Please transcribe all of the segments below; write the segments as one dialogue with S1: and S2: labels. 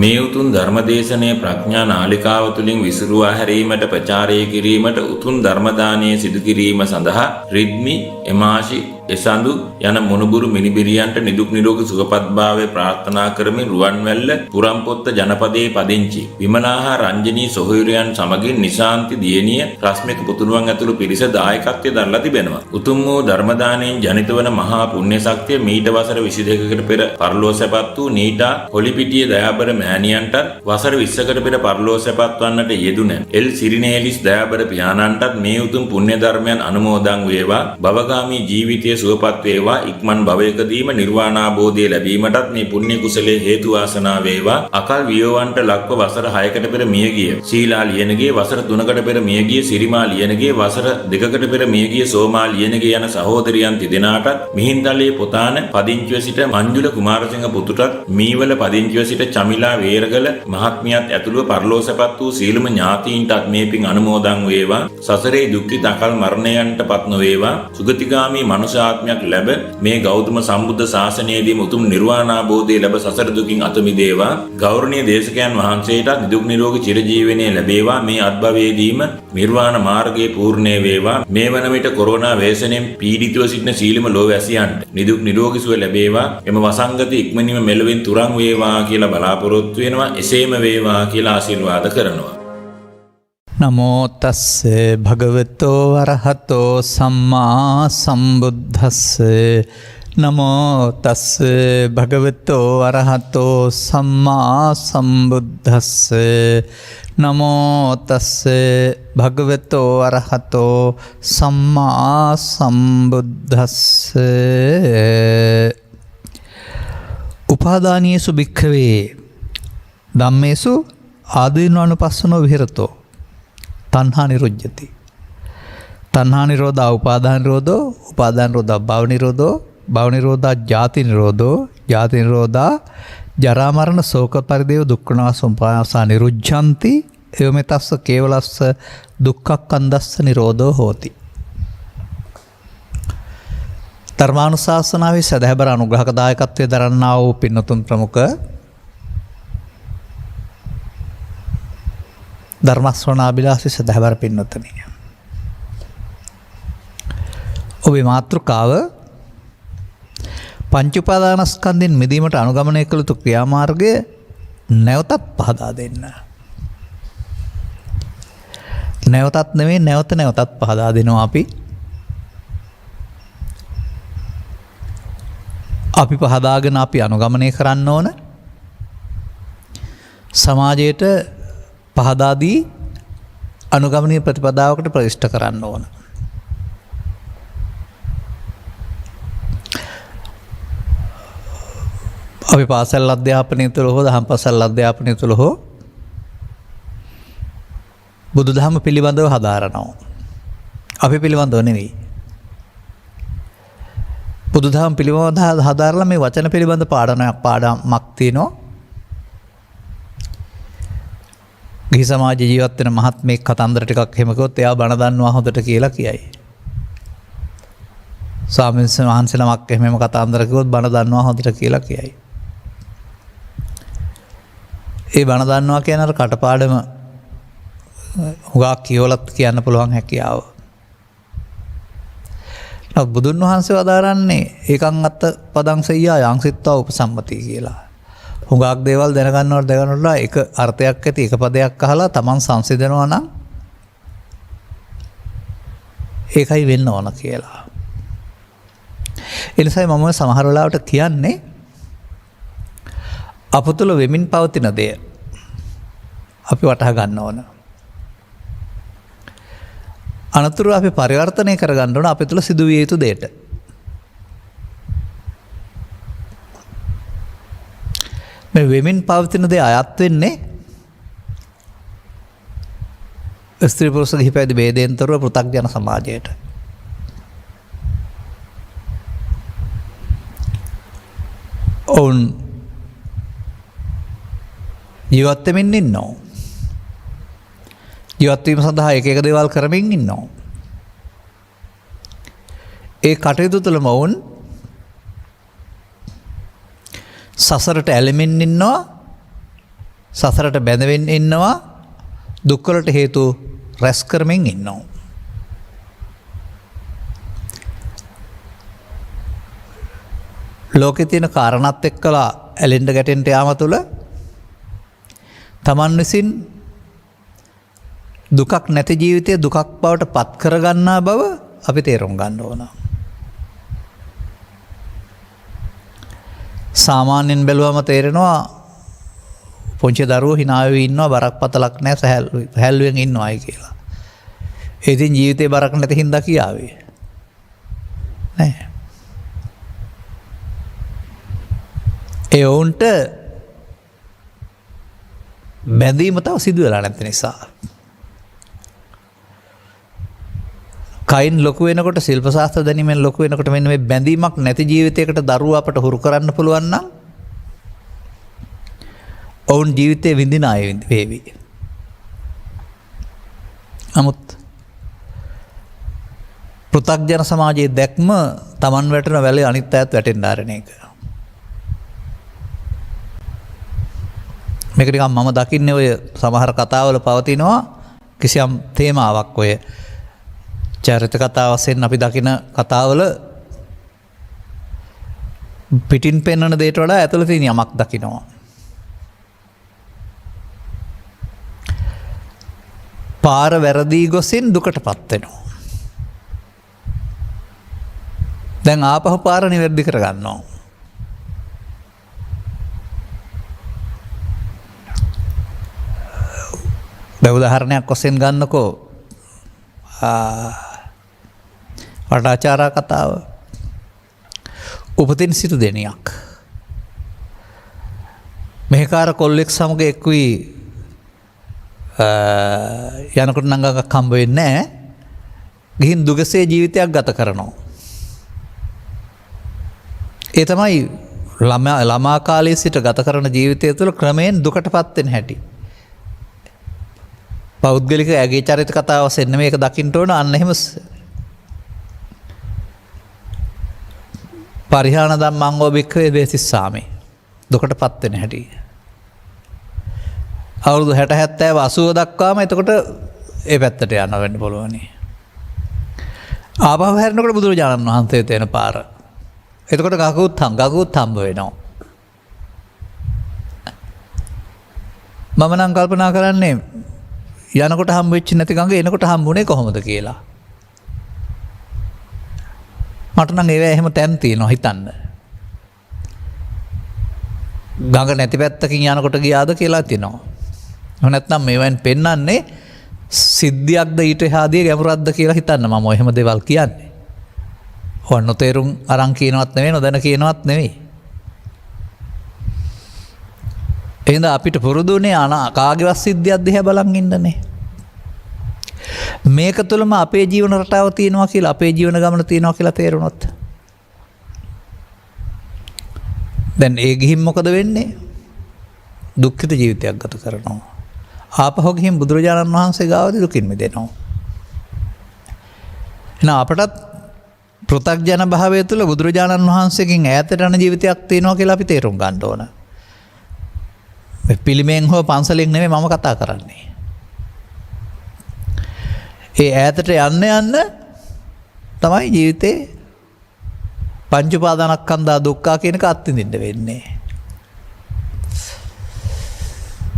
S1: මේ උතුම් ධර්මදේශනයේ ප්‍රඥා නාලිකාව තුළින් විසුරුවා හැරීමට ප්‍රචාරය කිරීමට උතුම් ධර්ම දානය සිදු කිරීම සඳහා රිද්මි එමාෂි එසඳු යන මොනුබුරු මිනිබිරියන්ට නිදුක් නිරෝගී සුවපත්භාවය ප්‍රාර්ථනා කරමින් රුවන්වැල්ල පුරම්පොත්ත ජනපදයේ පදිංචි විමලාහා රංජනී සොහොයුරියන් සමගින් නිශාන්ති දියණිය රශ්මික පුතුණුවන් ඇතුළු පිරිස දායකත්වයේ දරලා තිබෙනවා. උතුම් වූ ධර්ම දානයෙන් ජනිත වන මහා පුණ්‍ය ශක්තිය මීට වසර 22කට පෙර පරලෝ සැපත් වූ නීටා පොලිපිටිය දයාබර මෑණියන්ටත් වසර 20කට පෙර පරලෝ සැපත් වන්නට යෙදුන එල් සිරිනේලිස් දයාබර පියාණන්ටත් මේ උතුම් පුණ්‍ය ධර්මයන් අනුමෝදන් වේවා. භවගාමී ජීවිතය සුවපත් වේවා. ඉක්මන් භවයකදීම නිර්වාණාබෝධය ලැබීමටත් මේ පුණ්‍ය කුසලයේ හේතු වාසනා වේවා. අකල් වියෝවන්ට ලක්ව වසර 6කට පෙර මියගිය ශීලා ලියනගේ, වසර 3කට පෙර මියගිය සිරිමා ලියනගේ, වසර 2කට පෙර මියගිය සෝමා ලියනගේ යන සහෝදරියන් තිදෙනාටත් මිහින්තලේ පොතාන පදිංචිව සිට මංජුල කුමාරසිංහ පුතුටත් මීවල පදිංචිව සිට චමිලා වේරගල මහත්මියත් ඇතුළුව පරලෝසපත් වූ සීලම ඥාතීන්ටත් මේ පින් අනුමෝදන් වේවා. සසරේ දුක්ඛිත අකල් මරණයන්ටපත් නොවේවා. සුගතිගාමී මනුෂ්‍ය ආත්මයක් ලැබ මේ ගෞතම සම්බුද්ධ ශාසනයේදීම උතුම් නිර්වාණාබෝධය ලැබ සසර දුකින් අත මිදේවා. ගෞරවනීය දේශකයන් වහන්සේට නිදුක් නිරෝගී චිරජීවනයේ ලැබේවා. මේ අත්භවයේදීම නිර්වාණ මාර්ගයේ පූර්ණේ වේවා. මේ වන විට කොරෝනා වෛරසයෙන් පීඩිතව සිටින සීලම ලෝවැසියන්ට නිදුක් නිරෝගී සුව ලැබේවා. එම වසංගත ඉක්මනින්ම මෙලොවින් තුරන් වේවා කියලා බලාපොරොත්තු වෙනවා. එසේම වේවා කියලා ආශිර්වාද කරනවා.
S2: නමෝ තස්ස භගවතෝ අරහතෝ සම්මා සම්බුද්දස්ස. නමෝ තස්ස භගවතෝ අරහතෝ සම්මා සම්බුද්දස්ස. නමෝ තස්ස භගවතෝ අරහතෝ සම්මා සම්බුද්දස්ස. උපාදානීයසු භික්ඛවේ ධම්මේසු ආදීනවානුපස්සනෝ විහෙරතෝ තණ්හා නිරුජ්ජති. තණ්හා නිරෝධා උපාදාන නිරෝධෝ, උපාදාන නිරෝධා භව නිරෝධෝ, භව නිරෝධා ජාති නිරෝධෝ, ජාති නිරෝධා ජරා මරණ ශෝක පරිදේව දුක්ඛනාස උපායාසා නිරුජ්ජಂತಿ. එවමෙතස්ස කේවලස්ස දුක්ඛක්ඛන්දස්ස නිරෝධෝ හෝති. ධර්මානුශාසනාවේ සදහැබර අනුග්‍රහක දායකත්වයේ දරන්නා වූ පින්නතුන් ප්‍රමුඛ ධර්මස්වනාබිලාසී සදහැබර පින්නතුනි, ඔබේ මාතෘකාව පංච උපාදානස්කන්ධෙන් මිදීමට අනුගමනය කළ යුතු ක්‍රියාමාර්ගය නැවතත් පහදා දෙන්න. නැවතත් නෙමෙයි, නැවත නැවතත් පහදා දෙනවා. අපි පහදාගෙන අපි අනුගමනය කරන්න ඕන. සමාජයට පහදාදී අනුගමනීය ප්‍රතිපදාවකට ප්‍රවිෂ්ඨ කරන්න ඕන. අපි පාසල් අධ්‍යාපනය තුළ හෝ දහම් පාසල් අධ්‍යාපනය තුළ හෝ බුදුදහම පිළිබඳව හදාරනවා. අපි පිළිබඳව නෙවෙයි. බුදුදහම පිළිබඳව හදාරලා මේ වචන පිළිබඳ පාඩමක් තියෙනවා. ගිහි සමාජ ජීවත් වෙන මහත්මයෙක් කතන්දර ටිකක් එහෙම කිව්වොත් එයා බණ දන්නවා හොඳට කියලා කියයි. ස්වාමීන් වහන්සේ නමක් එහෙම කතන්දර කිව්වොත් බණ දන්නවා හොඳට කියලා කියයි. ඒ බණ දන්නවා කියන අර කටපාඩම හුඟක් කියවලත් කියන්න පුළුවන් හැකියාව. නමුත් බුදුන් වහන්සේ වදාරන්නේ ඒකං අත්ත පදං සෙය්‍යා යංසිත්වා උපසම්පති කියලා. හුඟක් දේවල් දැනගන්නවට එක අර්ථයක් ඇති එක පදයක් අහලා තමන් සංසිඳනවා නම් ඒකයි වෙන්න ඕන කියලා. ඒ නිසායි මම සමහර වෙලාවට කියන්නේ අප තුළ වෙමින් පවතින දේ අපි වටහා ගන්න ඕන. අනතුරු අපි පරිවර්තනය කරගන්න ඕන අපේ තුළ සිදුවිය යුතු දෙයට. මේ වෙමින් පවතින දේ අයත් වෙන්නේ ස්ත්‍රී පුරුෂ ගිහි පැවිදි ભેදයෙන් තොරව පෘථග්ජන සමාජයට. ඔවුන් ජීවත් වෙමින් ඉන්නවා. ජීවත් වීම සඳහා එක එක දේවල් කරමින් ඉන්නවා. ඒ කටයුතු තුළම ඔවුන් සසරට ඇලෙමින් ඉන්නවා. සසරට බැඳවෙන් ඉන්නවා දුක්වලට හේතු රැස් කරමින් ඉන්නවා. ලෝකෙ තියෙන කාරණත් එක්කලා ඇලෙන්ඩ ගැටෙන්ට යාම තුළ තමන් විසින් දුකක් නැති ජීවිතය දුකක් බවට පත් කරගන්නා බව අපි තේරුම් ගන්න ඕන. සාමාන්‍යයෙන් බැලුවම තේරෙනවා පොංචි දරුවෝ හිනාව ඉන්නවා බරක් පතලක් නැහැ සැහැල්ලුවෙන් ඉන්නවායි කියලා. ඉතින් ජීවිතේ බරක් නැති හින්දා කියාවේ. නෑ. ඒ ඔවුන්ට බැඳීම තව සිදු වෙලා නැති නිසා. කයින් ලොකු වෙනකොට ශිල්ප ශාස්ත්‍ර දැනීමෙන් ලොකු වෙනකොට මෙන්න මේ බැඳීමක් නැති ජීවිතයකට දරුවා අපට හුරු කරන්න පුළුවන් නම් ඔවුන් ජීවිතේ විඳින අය වේවි. නමුත් පෘථග්ජන සමාජයේ දැක්ම Taman වැටෙන වැලේ අනිත් අයත් වැටෙන්න ආරණ එක. මේක නිකන් මම දකින්නේ ඔය සමහර කතාවල පවතිනවා කිසියම් තේමාවක් ඔය චරිත කතා වශයෙන් අපි දකින කතාවල පිටින් පෙන්වන දෙයට වඩා ඇතුළත තියෙන යමක් දකිනවා. පාර වැරදී ගොසින් දුකට පත් වෙනවා. දැන් ආපහු පාර නිවැරදි කර ගන්නවා. උදාහරණයක් වශයෙන් ගන්නකෝ වටාචාරා කතාව. උපතින් සිටු දෙනියක් මෙහෙකාර කොල්ලෙක් සමග එක්වී යනකොට නංගක් හම්බ වෙන්නේ නැහැ. ගිහින් දුගසේ ජීවිතයක් ගත කරනවා. ඒ තමයි ළමා කාලයේ සිට ගත කරන ජීවිතය තුළ ක්‍රමයෙන් දුකටපත් වෙන හැටි. පෞද්ගලික ඇගේ චරිත කතාව වශයෙන් මේක දකින්න ඕන. අන්න එහෙම පරිහාන ධම්මං ඔබික්ඛවේ වේසිස්සාමි දුකටපත් වෙන හැටි. අවුරුදු 60 70 80 දක්වාම එතකොට ඒ පැත්තට යන්න වෙන්න පුළුවනි. ආපහු හැරෙනකොට බුදුරජාණන් වහන්සේ තේන පාර. එතකොට ගගුත් හම්බ වෙනවා. මම නම් කල්පනා කරන්නේ යනකොට හම්බ වෙච්ච නැති ගඟ එනකොට හම්බුනේ කොහොමද කියලා. මට නම් ඒවා එහෙම තැන් තියෙනවා හිතන්න. ගඟ නැති පැත්තකින් යනකොට ගියාද කියලා තියෙනවා. එහෙම නැත්නම් මේවෙන් පෙන්වන්නේ සිද්ධියක්ද ඊට එහාදී ගැඹුරක්ද කියලා හිතන්න මම එහෙම දේවල් කියන්නේ. හොන්න තේරුම් අරන් කියනවත් නෙවෙයි නොදැන කියනවත් නෙවෙයි. එහෙනම් අපිට පුරුදුනේ කාගේවත් සිද්ධියක් දිහා බලන් ඉන්නනේ. මේක තුළම අපේ ජීවන රටාව තියෙනවා කියලා අපේ ජීවන ගමන තියෙනවා කියලා තේරුණොත් දැන් ඒ ගිහින් මොකද වෙන්නේ? දුක්ඛිත ජීවිතයක් ගත කරනවා. ආපහු ගිහින් බුදුරජාණන් වහන්සේ ගාවදී දුකින් මිදෙනවා. එහෙනම් අපටත් පෘථග්ජන භාවය තුළ බුදුරජාණන් වහන්සේගෙන් ඈතට යන ජීවිතයක් තියෙනවා කියලා අපි තේරුම් ගන්න ඕන. පිළිමෙන් හෝ පන්සලෙන් නෙමෙයි මම කතා කරන්නේ. ඒ ඈතට යන්න තමයි ජීවිතේ පංච උපාදානස්කන්ධා දුක්ඛ කියන එක අත්විඳින්න වෙන්නේ.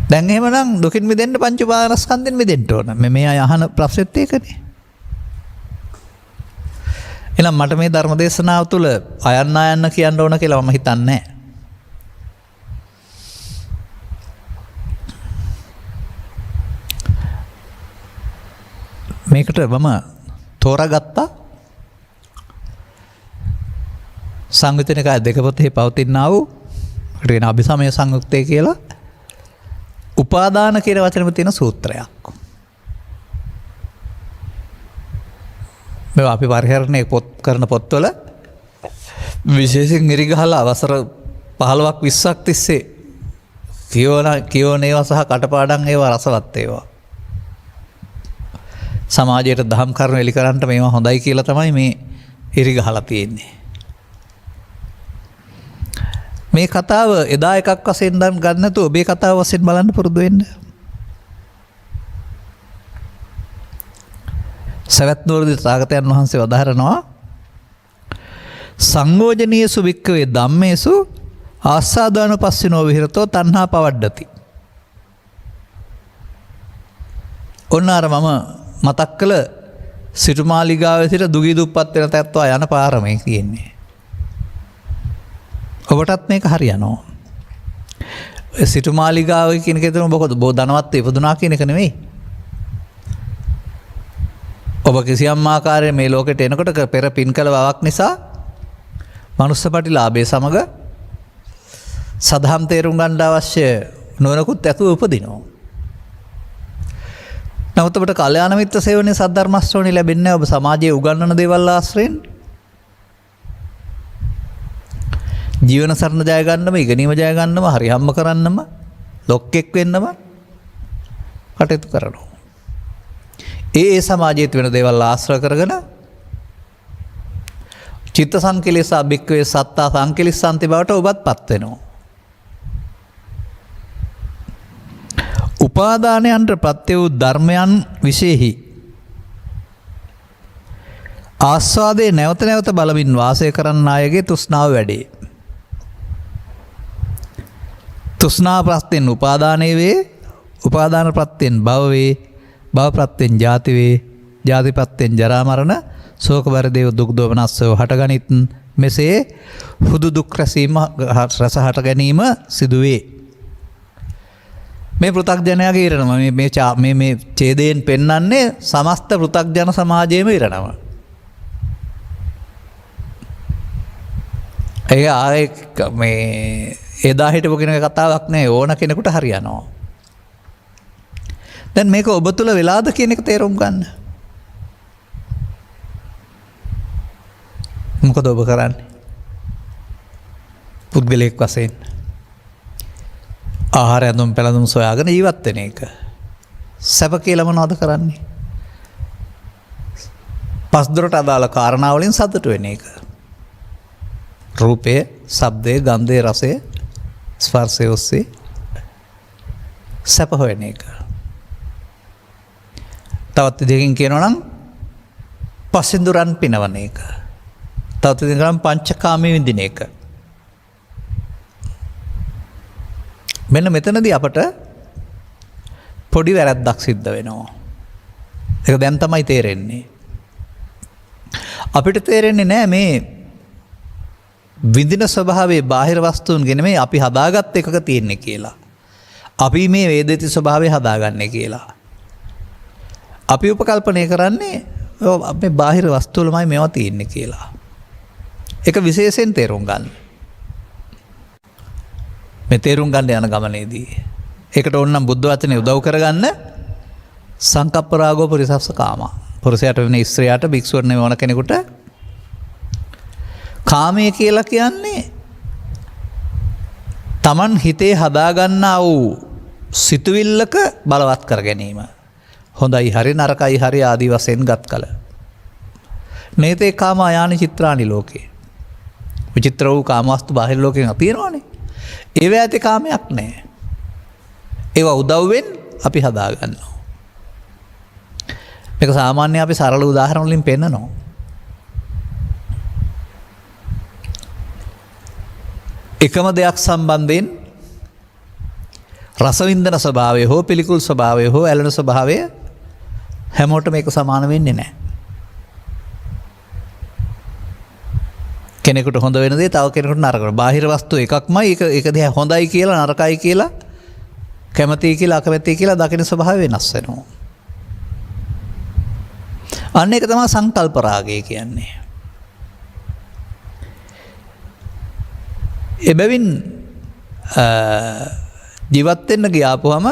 S2: දැන් එහෙමනම් දුකින් මිදෙන්න පංච උපාදානස්කන්ධෙන් මිදෙන්න ඕන. මේ අය අහන ප්‍රශ්නෙත් ඒකනේ. එහෙනම් මට මේ ධර්ම දේශනාව තුළ අයන්න කියන්න ඕන කියලා මම හිතන්නේ නැහැ. මේකට මම තෝරාගත්තා සංයුත්ත නිකාය දෙක පොතේ පවතිනා වූ ඒකට කියන අභිසමය සංයුත්තේ කියලා උපාදාන කියන වචනේම තියෙන සූත්‍රයක්. මේවා අපි පරිහරණය කරන පොත්වල විශේෂයෙන් ඉරිගහලා අවසර 15ක් 20ක් තිස්සේ කියෝන ඒවා සහ කටපාඩම් ඒවා රසවත් ඒවා. සමාජයට දහම් කරුණු එලි කරන්නට මේවා හොඳයි කියලා තමයි මේ ඉරිගහලා තියෙන්නේ. මේ කතාව එදා එකක් වශයෙන් ගන්න නැතුව ඔබේ කතාව වශයෙන් බලන්න පුරුදු වෙන්න. සවැත් නුවරදී තථාගතයන් වහන්සේ වදාහරනවා සංයෝජනීයසු වික්කවේ ධම්මේසු ආස්සාදානුපස්සිනෝ විහෙරතෝ තණ්හා පවඩ්ඩති. ඔන්න අර මම මතක් කළ සිටුමාලිගාවේ සිට දුගී දුප්පත් වෙන තත්ත්වය යන පාර මේ තියෙන්නේ. ඔබටත් මේක හරියනවා. සිටුමාලිගාව කියන එක තුන මොකද බෝ ධනවත් ඉපදුනා කියන එක නෙමෙයි. ඔබ කිසියම් ආකාරයෙන් මේ ලෝකෙට එනකොට පෙර පින් කළ බවක් නිසා මනුස්ස ප්‍රතිලාභය සමග සදහම් තේරුම් ගන්න අවශ්‍ය නොවනකුත් ඇතුව උපදිනවා. නමුත් ඔබට කල්යාණ මිත්‍ර සේවනයේ සද්ධර්ම ශ්‍රවණය ලැබෙන්නේ නැහැ. ඔබ සමාජයේ උගන්වන දේවල් ආශ්‍රයෙන් ජීවන සරණ ජය ගන්නම, ඉගෙනීම ජය ගන්නම, හරි හම්බ කරන්නම, ලොක්ෙක් වෙන්නම කටයුතු කරනවා. ඒ සමාජයේ වෙන දේවල් ආශ්‍රය කරගෙන චිත්ත සංකලේශ අභික්කවේ සත්තා සංකලිස්සන්ති බවට ඔබත් පත් වෙනවා. උපාදානයන්ට ප්‍රත්‍ය වූ ධර්මයන් විශේෂෙහි ආස්වාදයේ නැවත නැවත බලමින් වාසය කරන්න අයගේ තෘෂ්ණාව වැඩේ. තෘෂ්ණා ප්‍රත්‍යයෙන් උපාදානයේ වේ, උපාදාන ප්‍රත්‍යයෙන් භව වේ, භව ප්‍රත්‍යයෙන් ජාති වේ, ජාති ප්‍රත්‍යයෙන් ජරා මරණ ශෝක පරිදේව දුක් දෝමනස්සව හටගනිත්. මෙසේ හුදු දුක් රැසීම රස හට ගැනීම සිදුවේ. මේ පෘථග්ජනයාගේ ඉරණම මේ ඡේදයෙන් පෙන්වන්නේ සමස්ත පෘථග්ජන සමාජයේම ඉරණම. ඒක ආයේ මේ එදා හිටපු කෙනෙක් කතාවක් නෑ, ඕන කෙනෙකුට හරියනවා. දැන් මේක ඔබ තුල වෙලාද කියන එක තේරුම් ගන්න. මොකද ඔබ කරන්නේ? පුද්ගලයෙක් වශයෙන් ආහාර ඇඳුම් පැළඳුම් සොයාගෙන ජීවත් වෙන එක. සැප කියලා මොනවද කරන්නේ? පස්දොරට අදාළ කාරණා වලින් සතුට වෙන එක. රූපය, ශබ්දය, ගන්ධය, රසය, ස්පර්ශය ඔස්සේ සැප හොයන එක. තවත් දෙකකින් කියනවා නම් පසින්දුරන් පිනවන එක. තවත් දෙකකින් කියනවා පංචකාමී විඳින එක. මෙන්න මෙතනදී අපට පොඩි වැරැද්දක් සිද්ධ වෙනවා. ඒක දැන් තමයි තේරෙන්නේ. අපිට තේරෙන්නේ නෑ මේ විඳින ස්වභාවයේ බාහිර වස්තුන් ගෙන මේ අපි හදාගත් එකක තියෙන්නේ කියලා. අපි මේ වේදිත ස්වභාවය හදාගන්නේ කියලා. අපි උපකල්පනය කරන්නේ අපේ බාහිර වස්තු වලමයි මේවා තියෙන්නේ කියලා. ඒක විශේෂයෙන් තේරුම් ගන්න. මේ තේරුම් ගන්න යන ගමනේදී ඒකට ඕනනම් බුද්ධ වචනේ උදව් කරගන්න. සංකප්ප රාගෝ පරිසස්ස කාම. පුරුෂයාට වෙන ස්ත්‍රියට භික්ෂුවට නෙවෙන කෙනෙකුට කාමය කියලා කියන්නේ Taman හිතේ හදාගන්නා වූ සිතුවිල්ලක බලවත් කර ගැනීම. හොඳයි හරි නරකයි හරි ආදී වශයෙන් ගත් කල. නේතේ කාම ආයානි චිත්‍රානි ලෝකේ. විචිත්‍ර වූ කාමවස්තු බාහිර ලෝකෙන් තියෙනවනේ. ඒවා ඇති කාමයක් නැහැ. ඒවා උදව්වෙන් අපි හදාගන්නවා. මේක සාමාන්‍ය අපි සරල උදාහරණ වලින් පෙන්නනවා. එකම දෙයක් සම්බන්ධයෙන් රසවින්දන ස්වභාවය හෝ පිළිකුල් ස්වභාවය හෝ ඇලෙන ස්වභාවය හැමෝටම මේක සමාන වෙන්නේ නැහැ. කෙනෙකුට හොඳ වෙන දේ තව කෙනෙකුට නරක වෙනවා. බාහිර වස්තු එකක්මයි ඒක දිහා හොඳයි කියලා නරකයි කියලා කැමතියි කියලා අකමැතියි කියලා දකින ස්වභාවය වෙනස් වෙනවා. අන්න ඒක තමයි සංකල්ප රාගය කියන්නේ. එබැවින් ජීවත් වෙන්න ගියාපුවම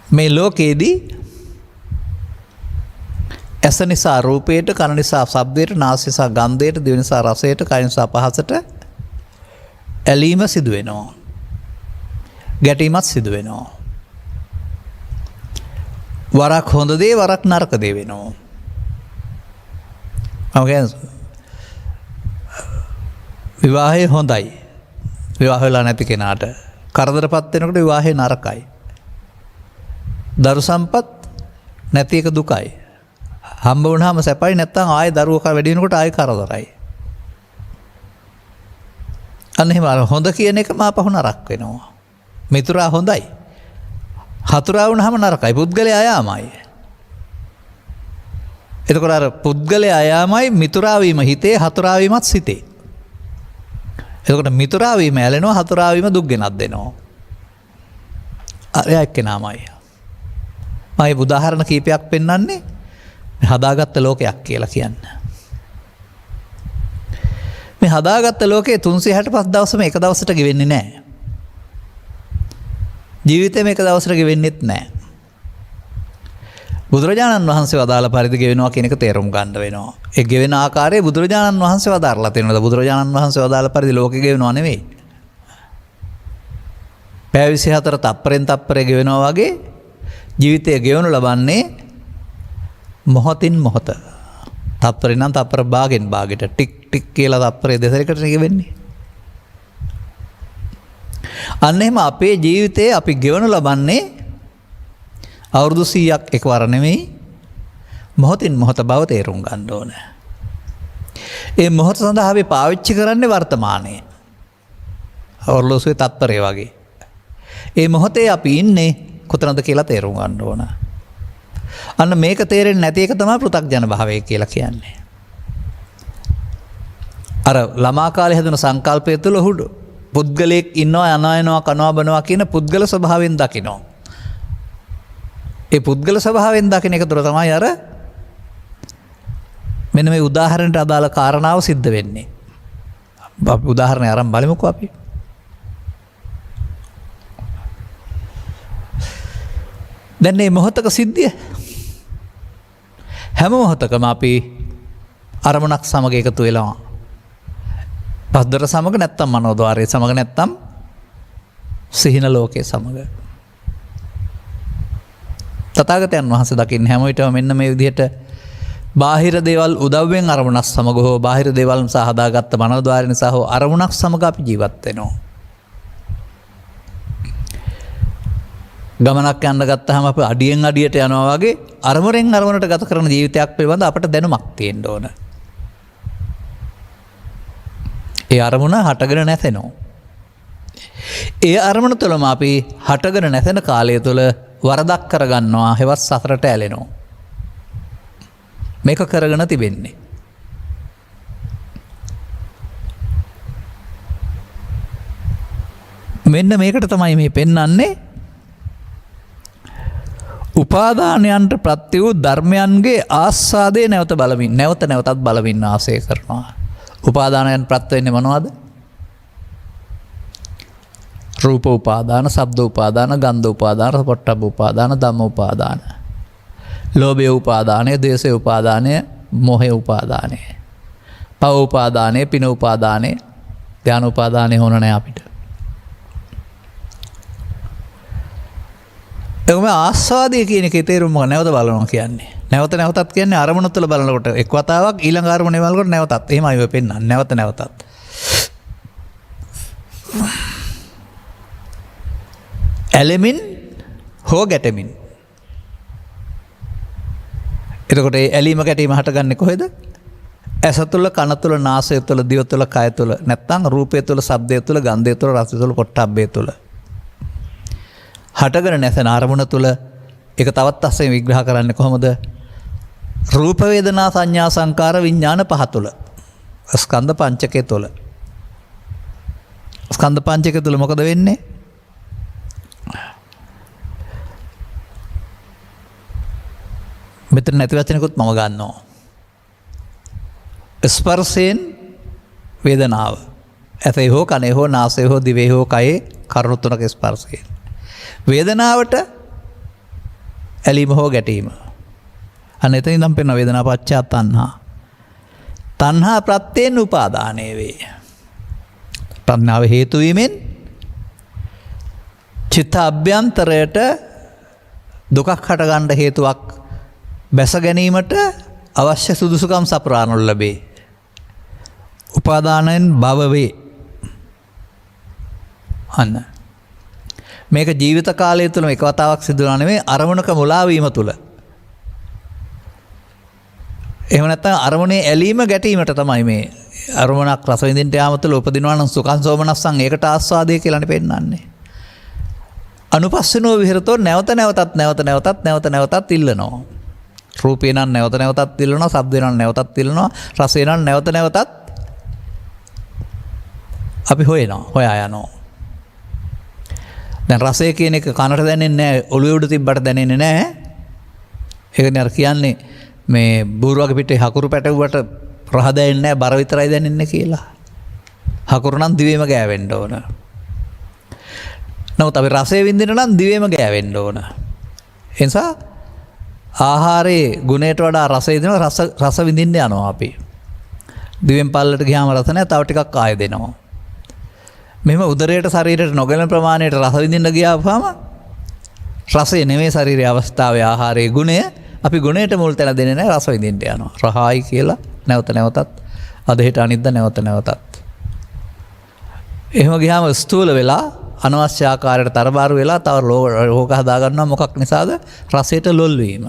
S2: මේ ලෝකයේදී ඇස නිසා රූපයට, කන නිසා ශබ්දයට, නාසය නිසා ගන්ධයට, දිව නිසා රසයට, කය නිසා පහසට ඇලීම සිදු වෙනවා. ගැටීමත් සිදු වෙනවා. වරක් හොඳ දේ වරක් නරක දේ වෙනවා. විවාහය හොඳයි. විවාහ වෙලා නැති කෙනාට කරදරපත් වෙනකොට විවාහය නරකයි. දරු සම්පත් නැති එක දුකයි. හම්බ වුණාම සැපයි, නැත්නම් ආයෙ දරුවෝ වැඩි වෙනකොට ආයෙ කරදරයි. අන්න එහෙම හොඳ කියන එක මාපහු නරක වෙනවා. මිතුරා හොඳයි. හතුරා වුණාම නරකයි. පුද්ගලයා යාමයි. එතකොට අර පුද්ගලයා යාමයි, මිතුරා වීම හිතේ, හතුරා වීමත් සිතේ. එතකොට මිතුරා වීම ඇලෙනවා, හතුරා වීම දුක් ගෙනත් දෙනවා. අරයා එක්කෙනාමයි. මම උදාහරණ කීපයක් පෙන්වන්නේ හදාගත්ත ලෝකයක් කියලා කියන්න. මේ හදාගත්ත ලෝකේ 365 දවසම එක දවසට ගෙවෙන්නේ නැහැ. ජීවිතේම එක දවසට ගෙවෙන්නෙත් නැහැ. බුදුරජාණන් වහන්සේ වදාළ පරිදි ගෙවෙනවා කියන එක තේරුම් ගන්න වෙනවා. ඒ ගෙවෙන ආකාරය බුදුරජාණන් වහන්සේ වදාරලා තියෙනවා. බුදුරජාණන් වහන්සේ වදාළ පරිදි ලෝකෙ ගෙවෙනවා නෙවෙයි. පැය 24 තප්පරෙන් තප්පරේ ගෙවෙනවා වගේ ජීවිතය ගෙවනු ලබන්නේ මොහොතින් මොහොත. තප්පරේ නම් තප්පර භාගෙන් භාගෙට ටික් ටික් කියලා තප්පරේ දෙසරකට ගෙවෙන්නේ. අන්න එහෙම අපේ ජීවිතේ අපි ගෙවනු ලබන්නේ අවුරුදු 100ක් එකවර නෙමෙයි, මොහොතින් මොහොත බව තේරුම් ගන්න ඕන. ඒ මොහොත සඳහා අපි පාවිච්චි කරන්නේ වර්තමානයේ. ඔර්ලෝසුවේ තත්පරේ වගේ. ඒ මොහොතේ අපි ඉන්නේ කොතනද කියලා තේරුම් ගන්න ඕන. අන්න මේක තේරෙන්නේ නැති එක තමයි පෘථග්ජන භාවය කියලා කියන්නේ. අර ළමා කාලේ හැදුන සංකල්පය තුළ උහුඩ පුද්ගලයෙක් ඉන්නවා, යනවා, කනවා, බනවා කියන පුද්ගල ස්වභාවයෙන් දකිනවා. ඒ පුද්ගල ස්වභාවයෙන් දකින එක තුළ තමයි අර මෙන්න මේ උදාහරණයට අදාළ කාරණාව සිද්ධ වෙන්නේ. අපි උදාහරණය අරන් බලමුකෝ අපි. දැන් මේ මොහොතක සිද්ධිය හැම මොහොතකම අපි අරමුණක් සමග එකතු වෙලා පස්දර සමග නැත්තම් මනෝද්වාරයේ සමග නැත්තම් සිහින ලෝකයේ සමග. තථාගතයන් වහන්සේ දකින්න හැම විටම මෙන්න මේ විදිහට බාහිර දේවල් උදව්වෙන් අරමුණක් සමග හෝ බාහිර දේවල් නිසා හදාගත්ත මනෝද්වාරය නිසා හෝ අරමුණක් සමග අපි ජීවත් වෙනවා. ගමනක් යන්න ගත්තාම අපි අඩියෙන් අඩියට යනවා වගේ අරමුණෙන් අරමුණට ගත කරන ජීවිතයක් පිළිබඳ අපට දැනුමක් තියෙන්න ඕන. ඒ අරමුණ හටගෙන නැසෙනවා. ඒ අරමුණ තුළම අපි හටගෙන නැසෙන කාලය තුළ වරදක් කරගන්නවා, හෙවත් සසරට ඇලෙනවා. මේක කරගෙන තිබෙන්නේ. මෙන්න මේකට තමයි මේ පෙන්වන්නේ උපාදානයන්ට ප්‍රත්‍ය වූ ධර්මයන්ගේ ආස්වාදය නැවත බලමින් නැවතත් බලමින් ආසය කරනවා. උපාදානයන් ප්‍රත්‍ය වෙන්නේ මොනවද? රූප උපාදාන, ශබ්ද උපාදාන, ගන්ධ උපාදාන, පොට්ටබ්බ උපාදාන, ධම්ම උපාදාන. ලෝභය උපාදානය, ද්වේෂය උපාදානය, මොහය උපාදානය. පව උපාදානය, පින උපාදානය, ධ්‍යාන උපාදානය හොන නැහැ අපිට. එහම ආස්වාදය කියන එකේ තේරුම නැවත බලනවා කියන්නේ. නැවතත් කියන්නේ අරමුණ තුළ බලනකොට එක් වතාවක් ඊළඟ අරමුණේ බලනකොට නැවතත් එහෙමයි ඔය පෙන්නන්නේ. නැවතත්. ඇලෙමින් හෝ ගැටෙමින්. එතකොට ඒ ඇලීම ගැටීම හටගන්නේ කොහෙද? ඇස තුළ, කන තුළ, නාසය තුළ, දිව තුළ, කය තුළ, නැත්නම් රූපය තුළ, ශබ්දය තුළ, ගන්ධය තුළ, රසය තුළ, පොට්ටබ්බය තුළ. හටගෙන නැසෙන අරමුණ තුළ ඒක තවත් අස්සෙන් විග්‍රහ කරන්නේ කොහොමද? රූප වේදනා සංඥා සංකාර විඥාන පහ තුළ. ස්කන්ධ පංචකය තුළ. ස්කන්ධ පංචකය තුළ මොකද වෙන්නේ? මෙතන නැති වචනකුත් මම ගන්නවා. ස්පර්ශයෙන් වේදනාව. ඇසේ හෝ කනේ හෝ නාසයේ හෝ දිවේ හෝ කයේ කරුණු තුනක ස්පර්ශයෙන්. වේදනාවට ඇලීම හෝ ගැටීම. අන්න එතන ඉඳන් පෙනෙන වේදනා පච්චා තණ්හා. තණ්හා ප්‍රත්‍යයෙන් උපාදානය වේ. තණ්හාව හේතු වීමෙන් චිත්ත අභ්‍යන්තරයට දුකක් හටගන්න හේතුවක් බැස ගැනීමට අවශ්‍ය සුදුසුකම් සපුරානු ලැබේ. උපාදානයෙන් භව වේ. අන්න මේක ජීවිත කාලය තුළ එක වතාවක් සිදු වෙනා නෙමෙයි අරමුණක මුලා වීම තුළ. එහෙම නැත්නම් අරමුණේ ඇලීම ගැටීමට තමයි මේ අරමුණක් රස විඳින්න යාම තුළ උපදිනවා නම් සුඛං සෝමනස්සං ඒකට ආස්වාදය කියලානේ පෙන්නන්නේ. අනුපස්සිනෝ විහෙරතෝ නැවත නැවතත් ඉල්ලනවා. රූපේ නම් නැවත නැවතත් ඉල්ලනවා, ශබ්දේ නම් නැවතත් ඉල්ලනවා, රසේ නම් නැවත නැවතත් අපි හොයා යනවා. දැන් රසය කියන එක කනට දැනෙන්නේ නැහැ, ඔළුවේ උඩ තිබ්බට දැනෙන්නේ නැහැ. ඒකනේ අර කියන්නේ මේ බූරුවගේ පිටේ හකුරු පැටවුවට රහ දැනෙන්නේ නැහැ, බර විතරයි දැනෙන්නේ කියලා. හකුරු නම් දිවෙම ගෑවෙන්න ඕන. නමුත් අපි රසය විඳින්න නම් දිවෙම ගෑවෙන්න ඕන. ඒ නිසා ආහාරයේ ගුණයට වඩා රසය දෙනවා, රස විඳින්න යනවා අපි. දිවෙන් පල්ලට ගියාම රස නැහැ, තව ටිකක් ආයෙ දෙනවා. මෙහෙම උදරයට ශරීරයට නොගැලෙන ප්‍රමාණයට රස විඳින්න ගියාම රසය නෙමෙයි ශරීරයේ අවස්ථාවේ ආහාරයේ ගුණය. අපි ගුණයට මුල් තැන දෙන්නේ නැහැ, රස විඳින්න යනවා. රහයි කියලා නැවතත් අදහෙට අනිද්දා නැවතත්. එහෙම ගියාම ස්ථූල වෙලා අනවශ්‍ය ආකාරයට තරබාරු වෙලා තව රෝග හදා ගන්නවා. මොකක් නිසාද? රසයට ලොල් වීම.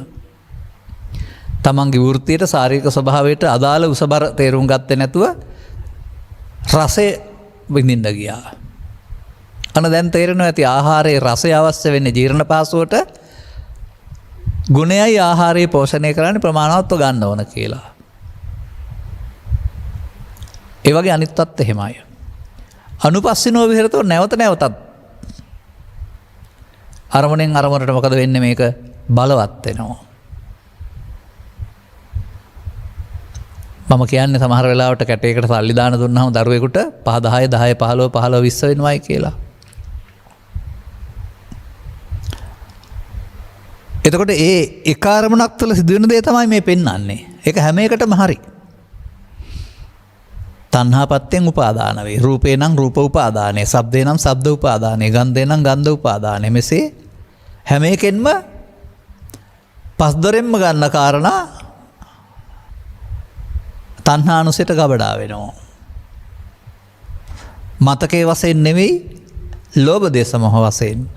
S2: තමන්ගේ වෘත්තියට ශාරීරික ස්වභාවයට අදාළ උසබර තේරුම් ගත්තේ නැතුව රසය විඳින්න ගියා. අන්න දැන් තේරෙනවා ඇති ආහාරයේ රසය අවශ්‍ය වෙන්නේ ජීර්ණ පහසුවට. ගුණයයි ආහාරයේ පෝෂණය කරන්නේ ප්‍රමාණවත්ව ගන්න ඕන කියලා. ඒ වගේ අනිත්වත් එහෙමයි. අනුපස්සිනෝ විහෙරතෝ නැවතත් අරමුණෙන් අරමුණට මොකද වෙන්නේ? මේක බලවත් වෙනවා. මම කියන්නේ සමහර වෙලාවට කැටයකට සල්ලි දාන දුන්නාම දරුවෙකුට 5 10 10 15 15 20 වෙනවයි කියලා. එතකොට ඒ එක අරමුණක් තුළ සිදුවෙන දේ තමයි මේ පෙන්වන්නේ. ඒක හැම එකටම හරි. තණ්හාපත්තෙන් උපාදාන වේ. රූපේ නම් රූප උපාදානය, ශබ්දේ නම් ශබ්ද උපාදානය, ගන්ධේ නම් ගන්ධ උපාදානය. මෙසේ හැම එකෙන්ම පස්දොරෙන්ම ගන්න කාරණා තණ්හානුසයට ගබඩා වෙනවා. මතකයේ වශයෙන් නෙවෙයි, ලෝභ දේශ මොහ වශයෙන්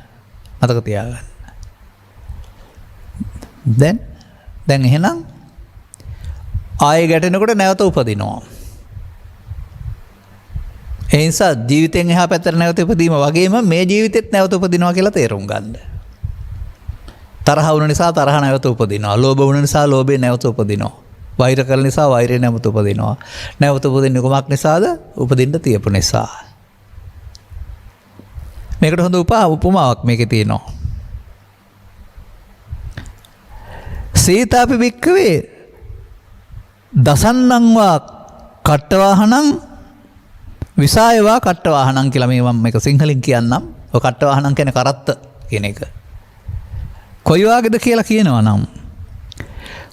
S2: මතක තියාගන්න. දැන් එහෙනම් ආයෙ ගැටෙනකොට නැවත උපදිනවා. ඒ නිසා ජීවිතෙන් එහා පැත්තට නැවත උපදීම වගේම මේ ජීවිතෙත් නැවත උපදිනවා කියලා තේරුම් ගන්න. තරහ වුණ නිසා තරහ නැවත උපදිනවා. ලෝභ වුණ නිසා ලෝභය නැවත උපදිනවා. වෛර කරන නිසා වෛරය නැවත උපදිනවා. නැවත උපදින්නේ කුමක් නිසාද? උපදින්න තියපු නිසා. මේකට හොඳ උපමාවක් මේකේ තියෙනවා. සීතාපි භික්ඛවේ දසන්නං වා කට්ටවාහනං විසායවා කට්ටවාහනං කියලා මේ මම මේක සිංහලෙන් කියන්නම්. ඔය කට්ටවාහනං කියන්නේ කරත්ත කියන එක. කොයි වගේද කියලා කියනවා නම්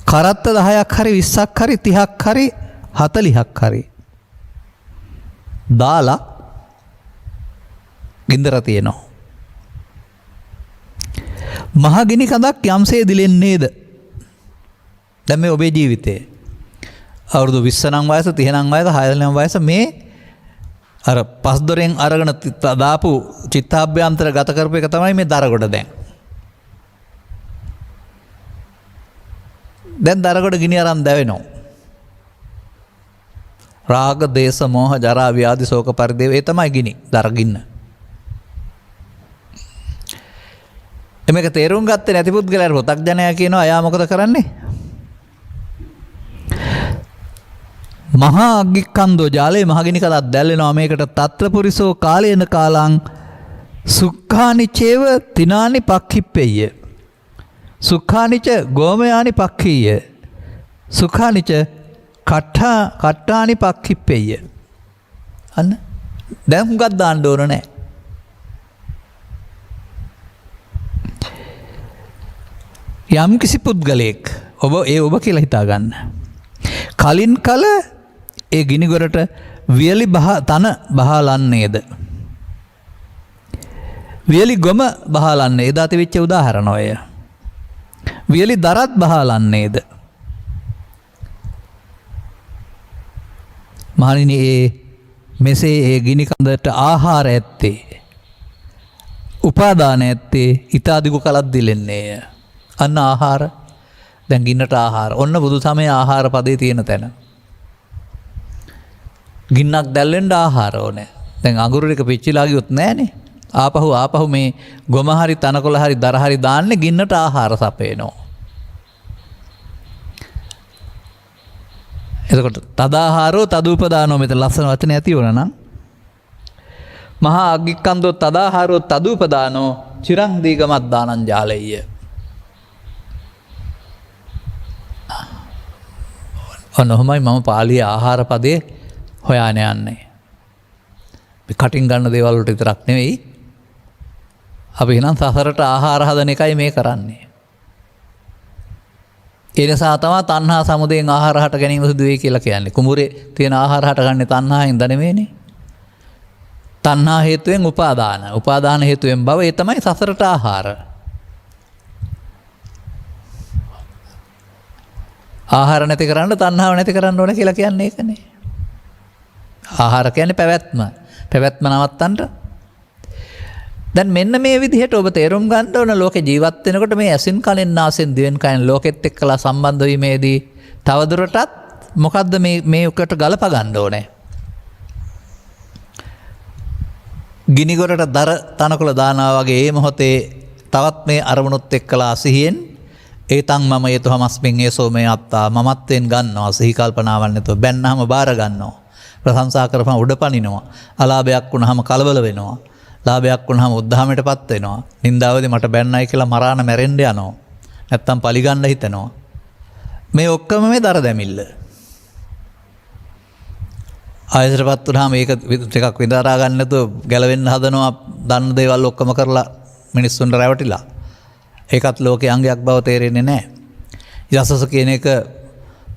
S2: කරත්ත 10ක් හරි 20ක් හරි 30ක් හරි 40ක් හරි දාලා ගින්දර තියෙනවා. මහගිනි කඳක් යම්සේ දිලෙන්නේද? දැන් මේ ඔබේ ජීවිතේ අවුරුදු 20 නම් වයස, 30 නම් වයස, 40 නම් වයස මේ අර පස්දොරෙන් අරගෙන දාපු චිත්තාභ්‍යන්තර ගත කරපු එක තමයි මේ දරගොඩ දැන්. දැන් දරගොඩ ගිනි අරන් දැවෙනවා. රාග, දේශ, මෝහ, ජරා, ව්‍යාධි, ශෝක, පරිදේව ඒ තමයි ගිනි, දරගින්න. මේක තේරුම් ගත්තේ නැති පුද්ගලයාට පෘථග්ජනයා කියනවා අයා මොකද කරන්නේ? මහා අග්ගික්ඛන්தோ ජාලේ මහගිනි කඳක් දැල්වෙනවා. මේකට තත්ත්‍රපුරිසෝ කාලේන කාලං සුඛානිචේව තිනානි පක්ඛිප්පෙය්‍ය. සුඛානිච ගෝමයානි පක්ඛීය. සුඛානිච කට්ටානි පක්ඛිප්පෙය්‍ය. අන්න දැන් හුඟක් දාන්න ඕන නැහැ. යම් කිසි පුද්ගලයෙක් ඔබ කියලා හිතා ගන්න. කලින් කල ඒ ගිනිගොරට වියලි තන බහලන්නේද? වියලි ගොම බහලන්නේ. එදා තිබිච්ච උදාහරණ ඔය. වියලි දරත් බහලන්නේද? මහණෙනි මෙසේ ඒ ගිනි කඳට ආහාර ඇත්තේ උපාදාන ඇත්තේ ඊතාදිගු කලක් දිලෙන්නේය. අන්න ආහාර දැන් ගින්නට ආහාර. ඔන්න බුදු සමයේ ආහාර පදේ තියෙන තැන. ගින්නක් දැල්වෙන්න ආහාර ඕනේ. දැන් අඟුරු ටික පිච්චිලා ගියොත් නෑනේ. ආපහු මේ ගොම හරි තනකොළ හරි දර හරි දාන්නේ ගින්නට ආහාර සපේනවා. එතකොට තදාහාරෝ තදූපදානෝ මෙතන ලස්සන වචන ඇති වුණා නම් මහා අග්ගික්කන්தோ තදාහාරෝ තදූපදානෝ චිරං දීගමද්දානං ජාලෙය්‍ය. ඔන්නෝමයි මම පාලියේ ආහාර පදේ හොයාන යන්නේ. මේ කටින් ගන්න දේවල් වලට විතරක් නෙවෙයි. අපි එහෙනම් සසරට ආහාර හදන එකයි මේ කරන්නේ. ඒ නිසා තමයි තණ්හා සමුදයෙන් ආහාර හට ගැනීම සිදු වෙයි කියලා කියන්නේ. කුඹුරේ තියෙන ආහාර හටගන්නේ තණ්හාවෙන්ද නෙමෙයිනේ. තණ්හා හේතුවෙන් උපාදාන. උපාදාන හේතුවෙන් භව. ඒ තමයි සසරට ආහාර. ආහාර නැති කරන්න තණ්හාව නැති කරන්න ඕන කියලා කියන්නේ ඒකනේ. ආහාර කියන්නේ පැවැත්ම. පැවැත්ම නවත්තන්න. දැන් මෙන්න මේ විදිහට ඔබ තේරුම් ගන්න ඕන ලෝකේ ජීවත් වෙනකොට මේ ඇසින් කනෙන් නාසෙන් දිවෙන් කයෙන් ලෝකෙත් එක්කලා සම්බන්ධ වීමේදී තවදුරටත් මොකද්ද මේකට ගලප ගන්න ඕනේ. ගිනිගොරට දර තනකොළ දානවා වගේ ඒ මොහොතේ තවත් මේ අරමුණුත් එක්කලා සිහියෙන් ඒතං මම යතුහමස්මින් ඒසෝ මේ අත්තා මමත්වෙන් ගන්නවා. සිහි කල්පනාවක් නැතුව බැන්නාම බාර ගන්නවා. ප්‍රශංසා කරපම උඩ පනිනවා. අලාභයක් වුණාම කලබල වෙනවා. ලාභයක් වුණාම උද්ධාමයටපත් වෙනවා. නින්දාවදී මට බැන්නයි කියලා මරාන මැරෙන්න යනවා. නැත්තම් පලිගන්න හිතනවා. මේ ඔක්කොම මේ දර දැමිල්ල. ආයතරපත් වුණාම ඒක ටිකක් විඳලා ගන්න නැතුව ගැලවෙන්න හදනවා. දන්න දේවල් ඔක්කොම කරලා මිනිස්සුන්ට රැවටිලා. ඒකත් ලෝකයේ අංගයක් බව තේරෙන්නේ නැහැ. යසස කියන එක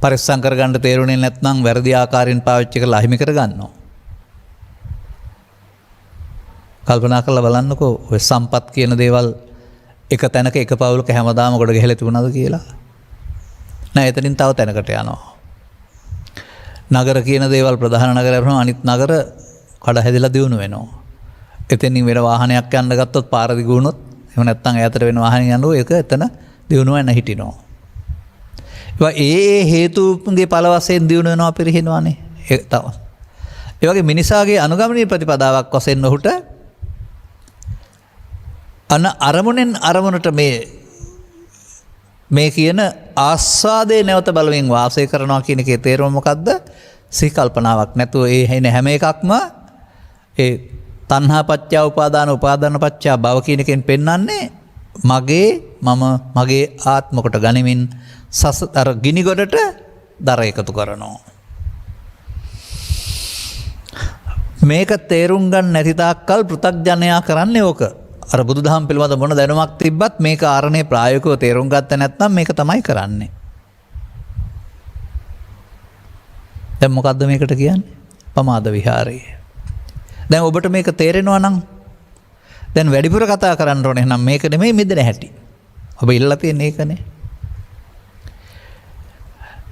S2: පරිස්සම් කරගන්න තේරුනේ නැත්නම් වැරදි ආකාරයෙන් පාවිච්චි කරලා අහිමි කරගන්නවා. කල්පනා කරලා බලන්නකෝ ඔය සම්පත් කියන දේවල් එක තැනක එක පවුලක හැමදාම ගොඩ ගහලා තිබුණාද කියලා. නෑ එතනින් තව තැනකට යනවා. නගර කියන දේවල් ප්‍රධාන නගර වුණා අනිත් නගර කඩ හැදිලා දියුණු වෙනවා. එතනින් වෙන වාහනයක් යන්න ගත්තොත් පාර දිගු වුණොත් එහෙම නැත්නම් ඈතට වෙන වාහනයක් යනකොට ඒක එතන දියුණු වෙන්න හිටිනවා. ඒ හේතුන්ගේ ඵල වශයෙන් දියුණු වෙනවා පිරිහිනවානේ. ඒ තව. ඒ වගේ මිනිසාගේ අනුගමනීය ප්‍රතිපදාවක් වශයෙන් ඔහුට අන අරමුණෙන් අරමුණට මේ කියන ආස්වාදයේ නැවත බලමින් වාසය කරනවා කියන එකේ තේරුම මොකද්ද? සිහි කල්පනාවක් නැතුව ඒ හැින හැම එකක්ම ඒ තණ්හා පත්‍ය උපාදාන උපාදාන පත්‍ය භව කියන එකෙන් පෙන්වන්නේ මගේ මම මගේ ආත්ම කොට ගනිමින් අර ගිනි ගොඩට දර එකතු කරනවා. මේක තේරුම් ගන්න නැති තාක්කල් පෘථග්ජනයා කරන්නේ ඕක. අර බුදුදහම පිළිබඳ මොන දැනුමක් තිබ්බත් මේ කාරණේ ප්‍රායෝගිකව තේරුම් ගත්ත නැත්නම් මේක තමයි කරන්නේ. දැන් මොකද්ද මේකට කියන්නේ? පමාද විහාරය. දැන් ඔබට මේක තේරෙනවා නම් දැන් වැඩිපුර කතා කරන්න ඕනේ නම් මේක නෙමෙයි මිදෙන හැටි. ඔබ ඉල්ලලා තියෙන්නේ ඒකනේ.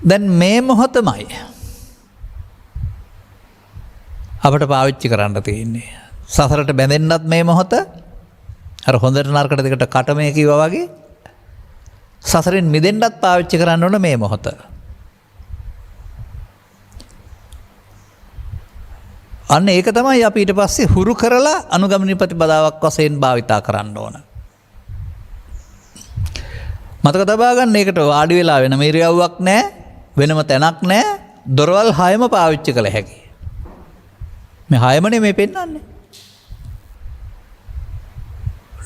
S2: දැන් මේ මොහොතමයි අපට පාවිච්චි කරන්න තියෙන්නේ. සසරට බැඳෙන්නත් මේ මොහොත අර හොඳට නරකට දෙකට කටමේ කිව්වා වගේ සසරෙන් මිදෙන්නත් පාවිච්චි කරන්න ඕන මේ මොහොත. අන්න ඒක තමයි අපි ඊට පස්සේ හුරු කරලා අනුගමනීය ප්‍රතිපදාවක් වශයෙන් භාවිතා කරන්න ඕන. මතක තබා ගන්න ඒකට වාඩි වෙලා වෙන ඉරියව්වක් නැහැ, වෙනම තැනක් නැහැ, දොරවල් 6ම පාවිච්චි කළ හැකි. මේ 6මනේ මේ පෙන්වන්නේ.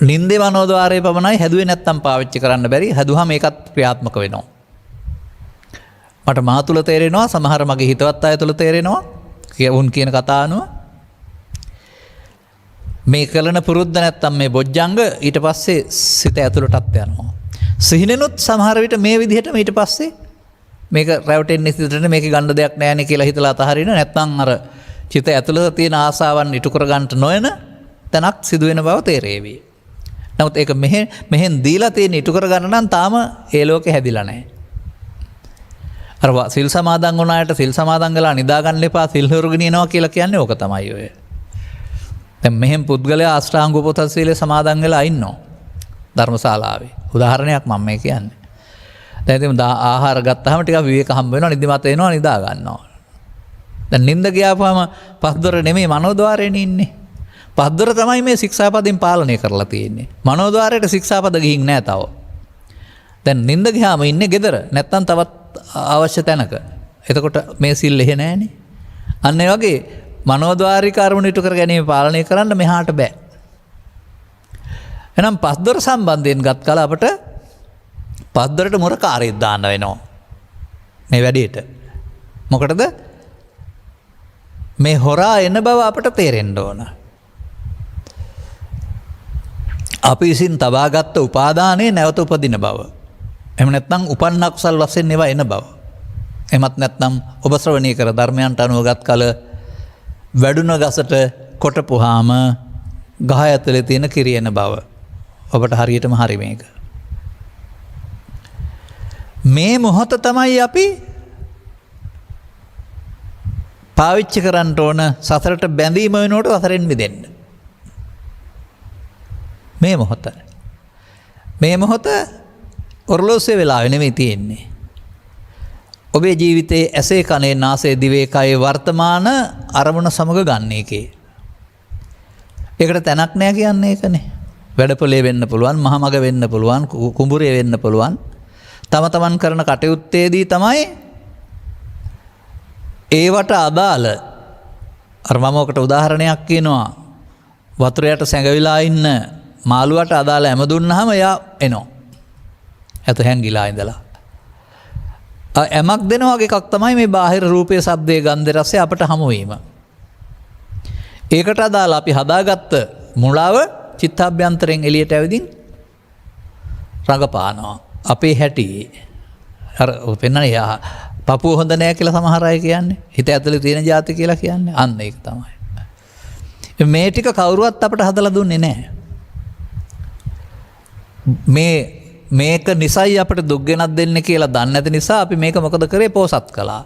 S2: නින්දේ මනෝද්වාරයේ පමණයි හැදුවේ නැත්තම් පාවිච්චි කරන්න බැරි. හැදුවාම ඒකත් ක්‍රියාත්මක වෙනවා. මට මා තුල තේරෙනවා, සමහර මගේ හිතවත් අය තුල තේරෙනවා. උන් කියන කතා අනුව මේ කලන පුරුද්ද නැත්තම් මේ බොජ්ජංග ඊට පස්සේ සිත ඇතුළටත් යනවා. සිහිනෙනුත් සමහර විට මේ විදිහටම ඊට පස්සේ මේක රැවටෙන්නේ සිතට මේක ගන්න දෙයක් නැහැ නේ කියලා හිතලා අතහරින නැත්නම් අර චිත ඇතුළත තියෙන ආසාවන් ඉටු කර ගන්නට නොයන තැනක් සිදු වෙන බව තේරෙවි. නමුත් ඒක මෙහෙන් දීලා තියෙන ඉටු කර ගන්න නම් තාම ඒ ලෝකේ හැදිලා නැහැ. අර සිල් සමාදන් වුණාට සිල් සමාදන් වෙලා නිදා ගන්න එපා සිල් හොරගෙන යනවා කියලා කියන්නේ ඕක තමයි ඔය. දැන් මෙහෙම පුද්ගලයා අෂ්ටාංග උපෝසථ සීලේ සමාදන් වෙලා ඉන්නවා ධර්මශාලාවේ. උදාහරණයක් මම මේ කියන්නේ. දැන් ඉතින් ආහාර ගත්තාම ටිකක් විවේක හම්බ වෙනවා නිදිමත එනවා නිදා ගන්නවා. දැන් නිින්ද ගියාපුවම පස්දොර නෙමෙයි මනෝද්වාරේනේ ඉන්නේ. පස්දොර තමයි මේ ශික්ෂාපදෙන් පාලනය කරලා තියෙන්නේ. මනෝද්වාරයට ශික්ෂාපද ගිහින් නැහැ තව. දැන් නිින්ද ගියාම ඉන්නේ ගෙදර නැත්තම් තවත් අවශ්‍ය තැනක. එතකොට මේ සිල් එහෙ නැහනේ. අන්න ඒ වගේ මනෝද්වාරික අරමුණු ඉටු කර ගැනීම පාලනය කරන්න මෙහාට බෑ. එහෙනම් පස්දොර සම්බන්ධයෙන් ගත් කල අපට පස්දොරට මුරකාරයෙක් දාන්න වෙනවා. මේ වැඩේට. මොකටද? මේ හොරා එන බව අපට තේරෙන්න ඕන. අපි විසින් තබාගත්ත උපාදානයේ නැවත උපදින බව. එහෙම නැත්නම් උපන්න කුසල් වශයෙන් ඒවා එන බව. එමත් නැත්නම් ඔබ ශ්‍රවණය කර ධර්මයන්ට අනුවගත් කල වැඩුණ ගසට කොටපුවාම ගහ ඇතුලේ තියෙන කිරියන බව. ඔබට හරියටම හරි මේක. මේ මොහොත තමයි අපි පාවිච්චි කරන්න ඕන සසරට බැඳීම වෙනකොට සසරෙන් මිදෙන්න. මේ මොහොත. මේ මොහොත ඔරලෝසුවේ වෙලාවෙ නෙමෙයි තියෙන්නේ. ඔබේ ජීවිතයේ ඇසේ කනේ නාසයේ දිවේ කයේ වර්තමාන අරමුණ සමග ගන්න එකේ. ඒකට තැනක් නෑ කියන්නේ ඒකනේ. වැඩපොලේ වෙන්න පුළුවන්, මහමග වෙන්න පුළුවන්, කුඹුරේ වෙන්න පුළුවන්. තම තමන් කරන කටයුත්තේදී තමයි ඒවට අදාළ අර මම ඔකට උදාහරණයක් කියනවා. වතුර යට සැඟවිලා ඉන්න මාළුවට අදාළ ඇම දුන්නාම එයා එනවා. ඇත හැංගිලා ඉඳලා. ඇමක් දෙනවා වගේ එකක් තමයි මේ බාහිර රූපයේ, ශබ්දයේ, ගන්ධයේ, රසයේ අපට හමු වීම. ඒකට අදාළ අපි හදාගත්ත මුලාව චිත්තාභ්‍යන්තරයෙන් එළියට ඇවිදින් රඟපානවා. අපේ හැටි අර පෙන්නන්නේ පපුව හොඳ නෑ කියලා සමහර අය කියන්නේ. හිත ඇතුලේ තියෙන જાති කියලා කියන්නේ. අන්න ඒක තමයි. මේ ටික කවුරුවත් අපට හදලා දුන්නේ නෑ. මේක නිසයි අපට දුක් ගෙනත් දෙන්නේ කියලා දන්නේ නැති නිසා අපි මේක මොකද කරේ? පෝසත් කළා.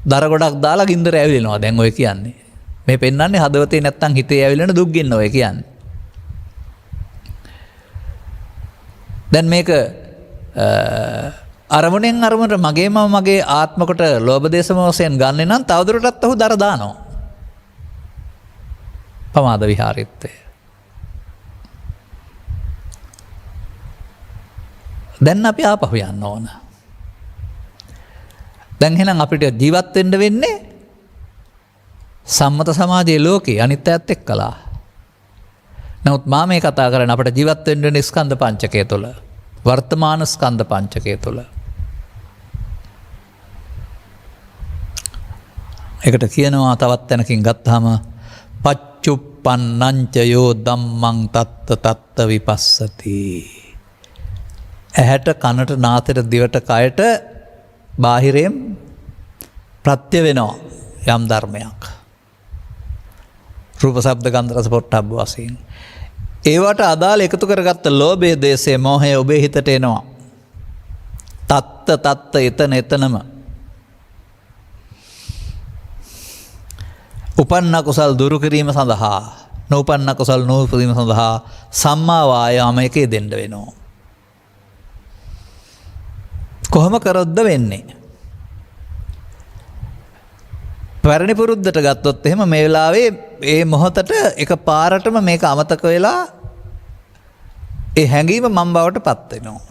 S2: දර ගොඩක් දාලා ගින්දර ඇවිලෙනවා දැන් ඔය කියන්නේ. මේ පෙන්නන්නේ හදවතේ නැත්තම් හිතේ ඇවිලෙන දුක් ගෙන්න ඔය කියන්නේ. දැන් මේක අරමුණෙන් අරමුණට මගේ ආත්මකට ලෝභ දේශ මොහයෙන් ගන්න නම් තවදුරටත් ඔහු දර දානවා. පමාද විහාරිත්වය. දැන් අපි ආපහු යන්න ඕන. දැන් එහෙනම් අපිට ජීවත් වෙන්න වෙන්නේ සම්මත සමාජයේ ලෝකේ අනිත් ඈත් එක්කලා. නමුත් මා මේ කතා කරන්නේ අපිට ජීවත් වෙන්න වෙන ස්කන්ධ පංචකය තුළ. වර්තමාන ස්කන්ධ පංචකය තුළ. ඒකට කියනවා තවත් තැනකින් ගත්තාම පච්චුප්පන්නංචයෝ ධම්මං තත්ත තත්ත විපස්සති. ඇහැට කනට නාසයට දිවට කයට බාහිරයෙන් ප්‍රත්‍ය වෙනවා යම් ධර්මයක්. රූප ශබ්ද ගන්ධ රස පොට්ටබ්බ වශයෙන්. ඒවට අදාළ එකතු කරගත්ත ලෝභය, දේශය, මෝහය ඔබේ හිතට එනවා. තත්ත එතනම. උපන්න කුසල් දුරු කිරීම සඳහා, නූපන්න කුසල් නූපදීම සඳහා සම්මා වායාමයකේ දෙන්න වෙනවා. කොහොම කරොත්ද වෙන්නේ? පැරණි පුරුද්දට ගත්තොත් එහෙම මේ වෙලාවේ ඒ මොහොතට එක පාරටම මේක අමතක වෙලා ඒ හැඟීම මම බවට පත් වෙනවා.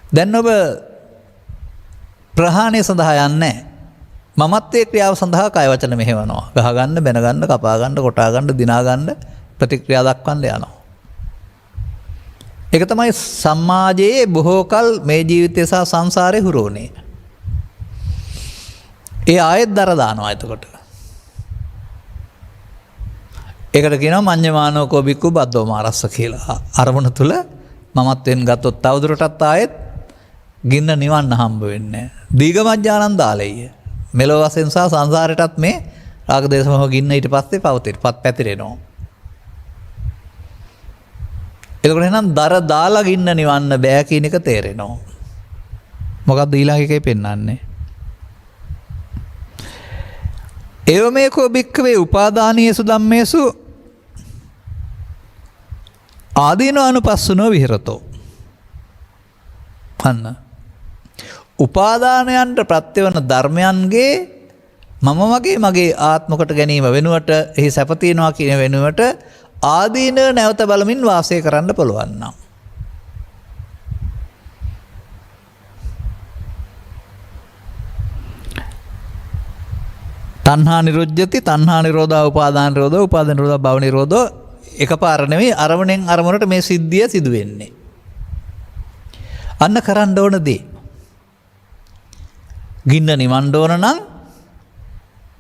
S2: දැන් ඔබ ප්‍රහාණය සඳහා යන්නේ මමත්වයේ ක්‍රියාව සඳහා කය වචන මෙහෙවනවා. ගහ ගන්න, බැන ගන්න, කපා ගන්න, කොටා ගන්න, දිනා ගන්න ප්‍රතික්‍රියා දක්වන්න යනවා. ඒක තමයි සමාජයේ බොහෝ කල මේ ජීවිතය සහ සංසාරේ හුරුුනේ. ඒ ආයෙත් දර දානවා එතකොට. ඒකට කියනවා මඤ්ඤමානෝ කෝබික්කු බද්දෝ මාරස්ස කියලා. අරමුණ තුල මමත්වෙන් ගත්තොත් තවදුරටත් ආයෙත් ගින්න නිවන්න හම්බ වෙන්නේ නැහැ. දීගමඥානන් දාලෙය. මෙලොව වශයෙන් සහ සංසාරයටත් මේ රාග දේශ මොහ ගින්න ඊට පස්සේ පැතිරෙනවා. එතකොට එහෙනම් දර දාලා ගින්න නිවන්න බෑ කියන එක තේරෙනවා. මොකක්ද ඊළඟ එකේ පෙන්වන්නේ? එවමේකෝ භික්ඛවේ උපාදානීයසු ධම්මේසු ආදීනෝ අනුපස්සනෝ විහෙරතෝ. අන්න උපාදානයන්ට ප්‍රත්‍යවන ධර්මයන්ගේ මම මගේ ආත්මකට ගැනීම වෙනුවට එහි සැප තියෙනවා කියන වෙනුවට ආදීන නැවත බලමින් වාසය කරන්න පුළුවන් නම් තණ්හා නිරුද්ධති තණ්හා නිරෝධා උපාදාන නිරෝධා උපාදාන නිරෝධා භව නිරෝධෝ එකපාර නෙවෙයි අරමුණෙන් අරමුණට මේ සිද්ධිය සිදු වෙන්නේ. අන්න කරන්න ඕන දේ. ගින්න නිවන්න ඕන නම්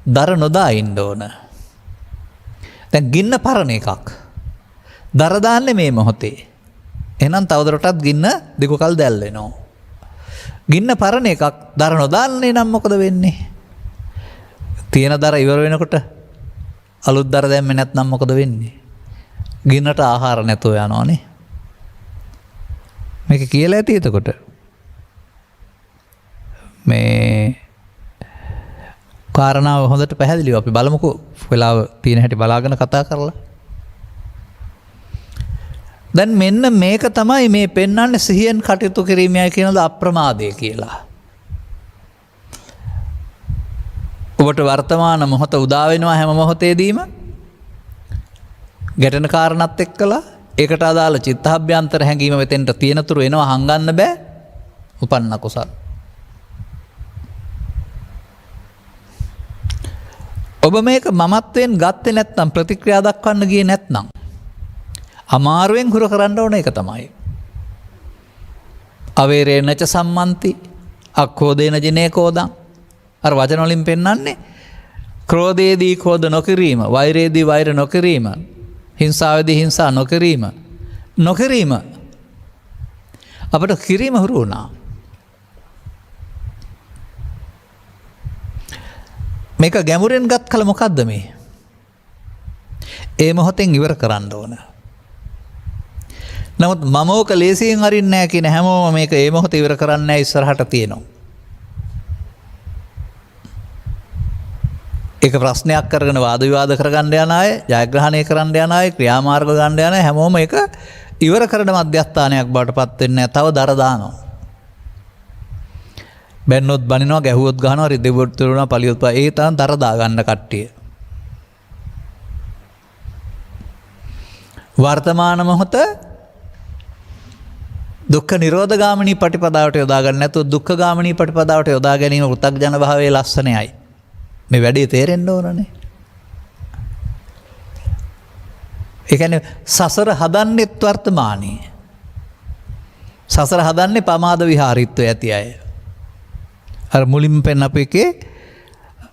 S2: දර නොදා ඉන්න ඕන. දැන් ගින්න පරණ එකක්. දර දාන්නේ මේ මොහොතේ. එහෙනම් තවදුරටත් ගින්න දිගු කල් දැල් වෙනවා. ගින්න පරණ එකක් දර නොදාන්නේ නම් මොකද වෙන්නේ? තියෙන දර ඉවර වෙනකොට අලුත් දර දැම්මේ නැත්නම් මොකද වෙන්නේ? ගින්නට ආහාර නැතුව යනවානේ. මේක කියලා ඇති එතකොට. මේ කාරණාව හොඳට පැහැදිලිව අපි බලමුකෝ වෙලාව තියෙන හැටි බලාගෙන කතා කරලා. දැන් මෙන්න මේක තමයි මේ පෙන්වන්නේ සිහියෙන් කටයුතු කිරීමයි කියනද අප්‍රමාදය කියලා. ඔබට වර්තමාන මොහොත උදා වෙනවා හැම මොහොතේදීම ගැටෙන කාරණාත් එක්කලා ඒකට අදාළ චිත්තාභ්‍යන්තර හැඟීම වෙතෙන්ට තියෙනතුරු එනවා හංගන්න බෑ උපන්න කුසල්. ඔබ මේක මමත්වයෙන් ගත්තේ නැත්නම් ප්‍රතික්‍රියා දක්වන්න ගියේ නැත්නම් අමාරුවෙන් හුරු කරන්න ඕන එක තමයි. අවේරේනච සම්මන්ති අක්ඛෝදේන ජිනේ කෝදං අර වචන වලින් පෙන්වන්නේ ක්‍රෝධයේදී ක්‍රෝධ නොකිරීම, වෛරයේදී වෛර නොකිරීම, හිංසාවේදී හිංසා නොකිරීම අපට කිරීම හුරු වුණා. මේක ගැඹුරෙන් ගත් කල මොකද්ද මේ? ඒ මොහොතෙන් ඉවර කරන්න ඕන. නමුත් මම ඕක ලේසියෙන් හරින්නේ නැහැ කියන හැමෝම මේක ඒ මොහොතේ ඉවර කරන්නේ නැහැ ඉස්සරහට තියෙනවා. ඒක ප්‍රශ්නයක් කරගෙන වාද විවාද කරගන්න යන අය, ජයග්‍රහණය කරන්න යන අය, ක්‍රියාමාර්ග ගන්න යන අය හැමෝම ඒක ඉවර කරන මධ්‍යස්ථානයක් බවට පත් වෙන්නේ නැහැ. තව දර දානවා. බැන්නොත් බනිනවා, ගැහුවොත් ගහනවා, රිදෙවොත් තුරුනවා, පලියොත් පා ඒ තරම් දර දා ගන්න කට්ටිය. වර්තමාන මොහොත දුක්ඛ නිරෝධ ගාමිනී ප්‍රතිපදාවට යොදා ගන්න නැතුව දුක්ඛ ගාමිනී ප්‍රතිපදාවට යොදා ගැනීම පෘථග්ජන භාවයේ ලක්ෂණයයි. මේ වැඩේ තේරෙන්න ඕනනේ. ඒ කියන්නේ සසර හදන්නෙත් වර්තමානයේ. සසර හදන්නේ පමාද විහාරීත්වය ඇති අය. අර මුලින්ම පෙන්න අප එකේ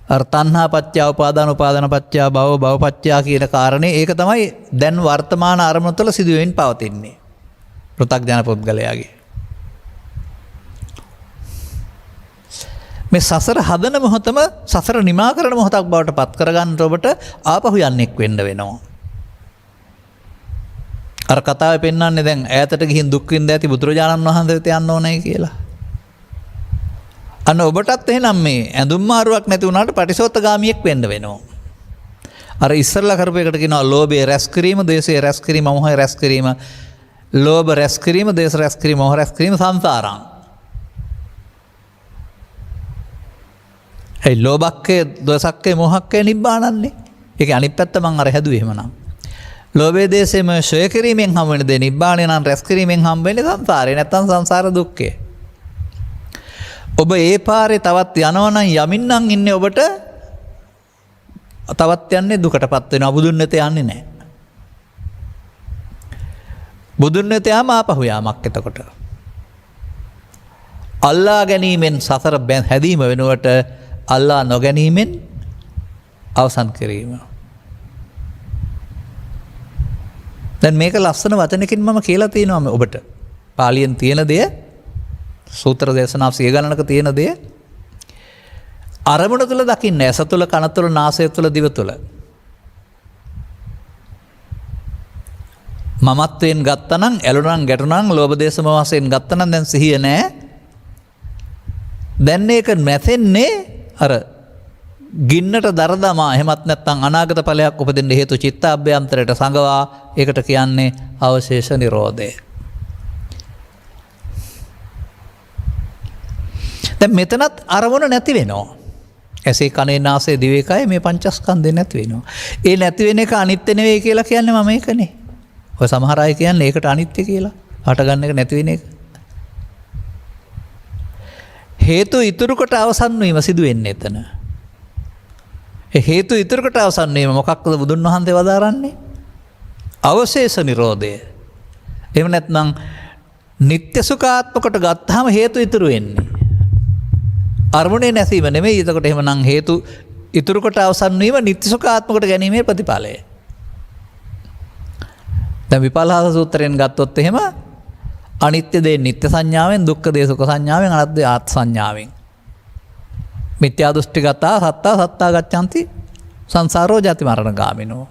S2: අර තණ්හා පත්‍ය උපාදාන උපාදාන පත්‍ය භව භව පත්‍ය කියන කාරණේ ඒක තමයි දැන් වර්තමාන අරමුණ තුළ සිදුවෙමින් පවතින්නේ. පෘථග්ජන පුද්ගලයාගේ. මේ සසර හදන මොහොතම සසර නිමා කරන මොහොතක් බවට පත් කරගන්න ඔබට ආපහු යන්නෙක් වෙන්න වෙනවා. අර කතාවේ පෙන්වන්නේ දැන් ඈතට ගිහින් දුක් විඳ ඇති බුදුරජාණන් වහන්සේ වෙත යන්න ඕනයි කියලා. අන්න ඔබටත් එහෙනම් මේ ඇඳුම් මාරුවක් නැති වුණාට පටිසෝතගාමියෙක් වෙන්න වෙනවා. අර ඉස්සරලා කරපු එකට කියනවා ලෝභය රැස් කිරීම, ද්වේෂය රැස් කිරීම, මොහය රැස් කිරීම, ලෝභ රැස් කිරීම, ද්වේෂ රැස් කිරීම, මොහ රැස් කිරීම සංසාරං. ඒ ලෝභක්කේ, ද්වේෂක්කේ, මොහක්කේ නිබ්බානන්නේ. ඒක අනිත් පැත්ත මම අර හැදුවේ එහෙමනම්. ලෝභයේ දේශේම ෂය කිරීමෙන් හම් වෙන දේ නිබ්බාණය නම් රැස් කිරීමෙන් හම් වෙන්නේ සංසාරේ. නැත්තම් සංසාර දුක්ඛේ. ඔබ ඒ පාරේ තවත් යනවනම් යමින් නම් ඉන්නේ ඔබට තවත් යන්නේ දුකටපත් වෙනවා. බුදුන් වෙත යන්නේ නැහැ. බුදුන් වෙත යාම ආපහු යාමක් එතකොට. අල්ලා ගැනීමෙන් සසර හැදීම වෙනුවට අල්ලා නොගැනීමෙන් අවසන් කිරීම. දැන් මේක ලස්සන වචනකින් මම කියලා තියෙනවා ඔබට. පාලියෙන් තියෙන දේ සූත්‍ර දේශනා සිය ගණනක තියෙන දේ අරමුණ තුළ දකින්න. ඇස තුළ, කන තුළ, නාසය තුළ, දිව තුළ. මමත්වයෙන් ගත්තනම්, ඇලුනනම්, ගැටුනනම්, ලෝභ දේශ මොහ වශයෙන් ගත්තනම් දැන් සිහිය නැහැ. දැන් ඒක නැතෙන්නේ අර ගින්නට දරදමා එහෙමත් නැත්නම් අනාගත ඵලයක් උපදින්න හේතු චිත්තාභ්‍යන්තරයට සංගවා ඒකට කියන්නේ අවශේෂ නිරෝධය. දැන් මෙතනත් අරමුණ නැති වෙනවා. ඇසේ කනේ නාසය දිවේ කය මේ පංචස්කන්ධේ නැති වෙනවා. ඒ නැති වෙන එක අනිත්‍ය නෙවෙයි කියලා කියන්නේ මම ඒකනේ. ඔය සමහර අය කියන්නේ ඒකට අනිත්‍ය කියලා. හට ගන්න එක නැති වෙන එක. හේතු ඉතුරු කොට අවසන් වීම සිදු වෙන්නේ එතන. ඒ හේතු ඉතුරු කොට අවසන් වීම මොකක්ද බුදුන් වහන්සේ වදාරන්නේ? අවශේෂ නිරෝධය. එහෙම නැත්නම් නিত্য සුඛාත්මකට ගත්තාම හේතු ඉතුරු වෙන්නේ. අරමුණේ නැසීම නෙමෙයි. එතකොට එහෙමනම් හේතු ඉතුරු කොට අවසන් වීම නিত্য සුඛාත්මකට ගැනීමේ ප්‍රතිඵලය. දැන් විපල්ලාස සූත්‍රයෙන් ගත්තොත් එහෙම අනිත්‍ය දේ නිත්‍ය සංඥාවෙන්, දුක්ඛ දේ සුඛ සංඥාවෙන්, අනාත්ම දේ ආත්ම සංඥාවෙන්. මිත්‍යා දෘෂ්ටිගතා සත්තා ගච්ඡanti සංසාරෝ ජාති මරණ ගාමිනෝ.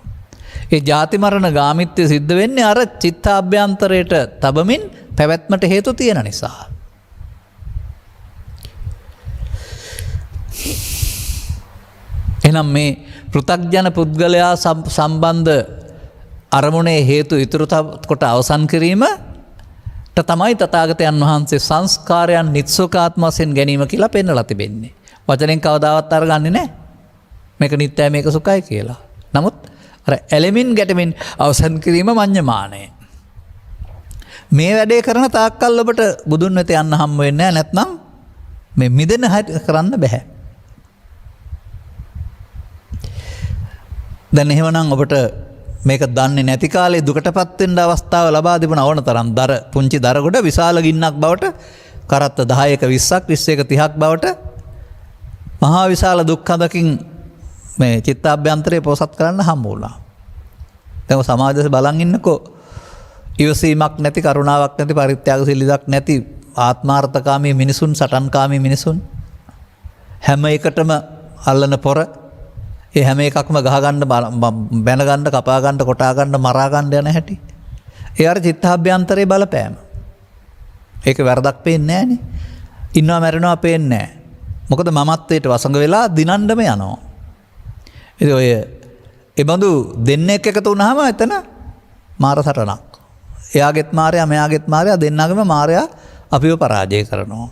S2: ඒ ජාති මරණ ගාමිත්වය සිද්ධ වෙන්නේ අර චිත්තාභ්‍යන්තරයට තබමින් පැවැත්මට හේතු තියෙන නිසා. එහෙනම් මේ පෘථග්ජන පුද්ගලයා සම්බන්ධ අරමුණේ හේතු ඉතුරු කොට අවසන් කිරීම තමයි තථාගතයන් වහන්සේ සංස්කාරයන් නිත්සුකාත්ම වශයෙන් ගැනීම කියලා පෙන්වලා තිබෙන්නේ. වචනෙන් කවදාවත් අරගන්නේ නැහැ. මේක නිත්‍යයි මේක සුඛයි කියලා. නමුත් අර ඇලෙමින් ගැටෙමින් අවසන් කිරීම මඤ්ඤමානය. මේ වැඩේ කරන තාක්කල් ඔබට බුදුන් වෙත යන්න හම් වෙන්නේ නැහැ. නැත්නම් මේ මිදෙන හැටි කරන්න බෑ. දැන් එහෙමනම් ඔබට මේක දන්නේ නැති කාලේ දුකටපත් වෙන්න අවස්ථාව ලබා තිබුණ ඕන තරම් පුංචි දරගොඩ විශාල ගින්නක් බවට කරත්ත 10ක 20ක් 20ක 30ක් බවට මහා විශාල දුක්ඛදකින් මේ චිත්තාභ්‍යන්තරේ පොසත් කරන්න හම්බ වුණා. දැන් සමාජයේ බලන් ඉන්නකෝ ඉවසීමක් නැති, කරුණාවක් නැති, පරිත්‍යාගශීලීයක් නැති ආත්මාර්ථකාමී මිනිසුන්, සටන්කාමී මිනිසුන් හැම එකටම අල්ලන පොර, ඒ හැම එකක්ම ගහගන්න, බැනගන්න, කපාගන්න, කොටාගන්න, මරාගන්න යන හැටි. ඒ අර චිත්තාභ්‍යන්තරේ බලපෑම. ඒක වැරදක් පේන්නේ නැහනේ. ඉන්නවා මැරෙනවා පේන්නේ නැහැ. මොකද මමත්වයට වසඟ වෙලා දිනන්නම යනවා. ඉතින් ඔය ඒ බඳු දෙන්නෙක් එකතු වුණාම එතන මාර සටනක්. එයාගෙත් මාරයා, මෙයාගෙත් මාරයා, දෙන්නාගෙම මාරයා අපිව පරාජය කරනවා.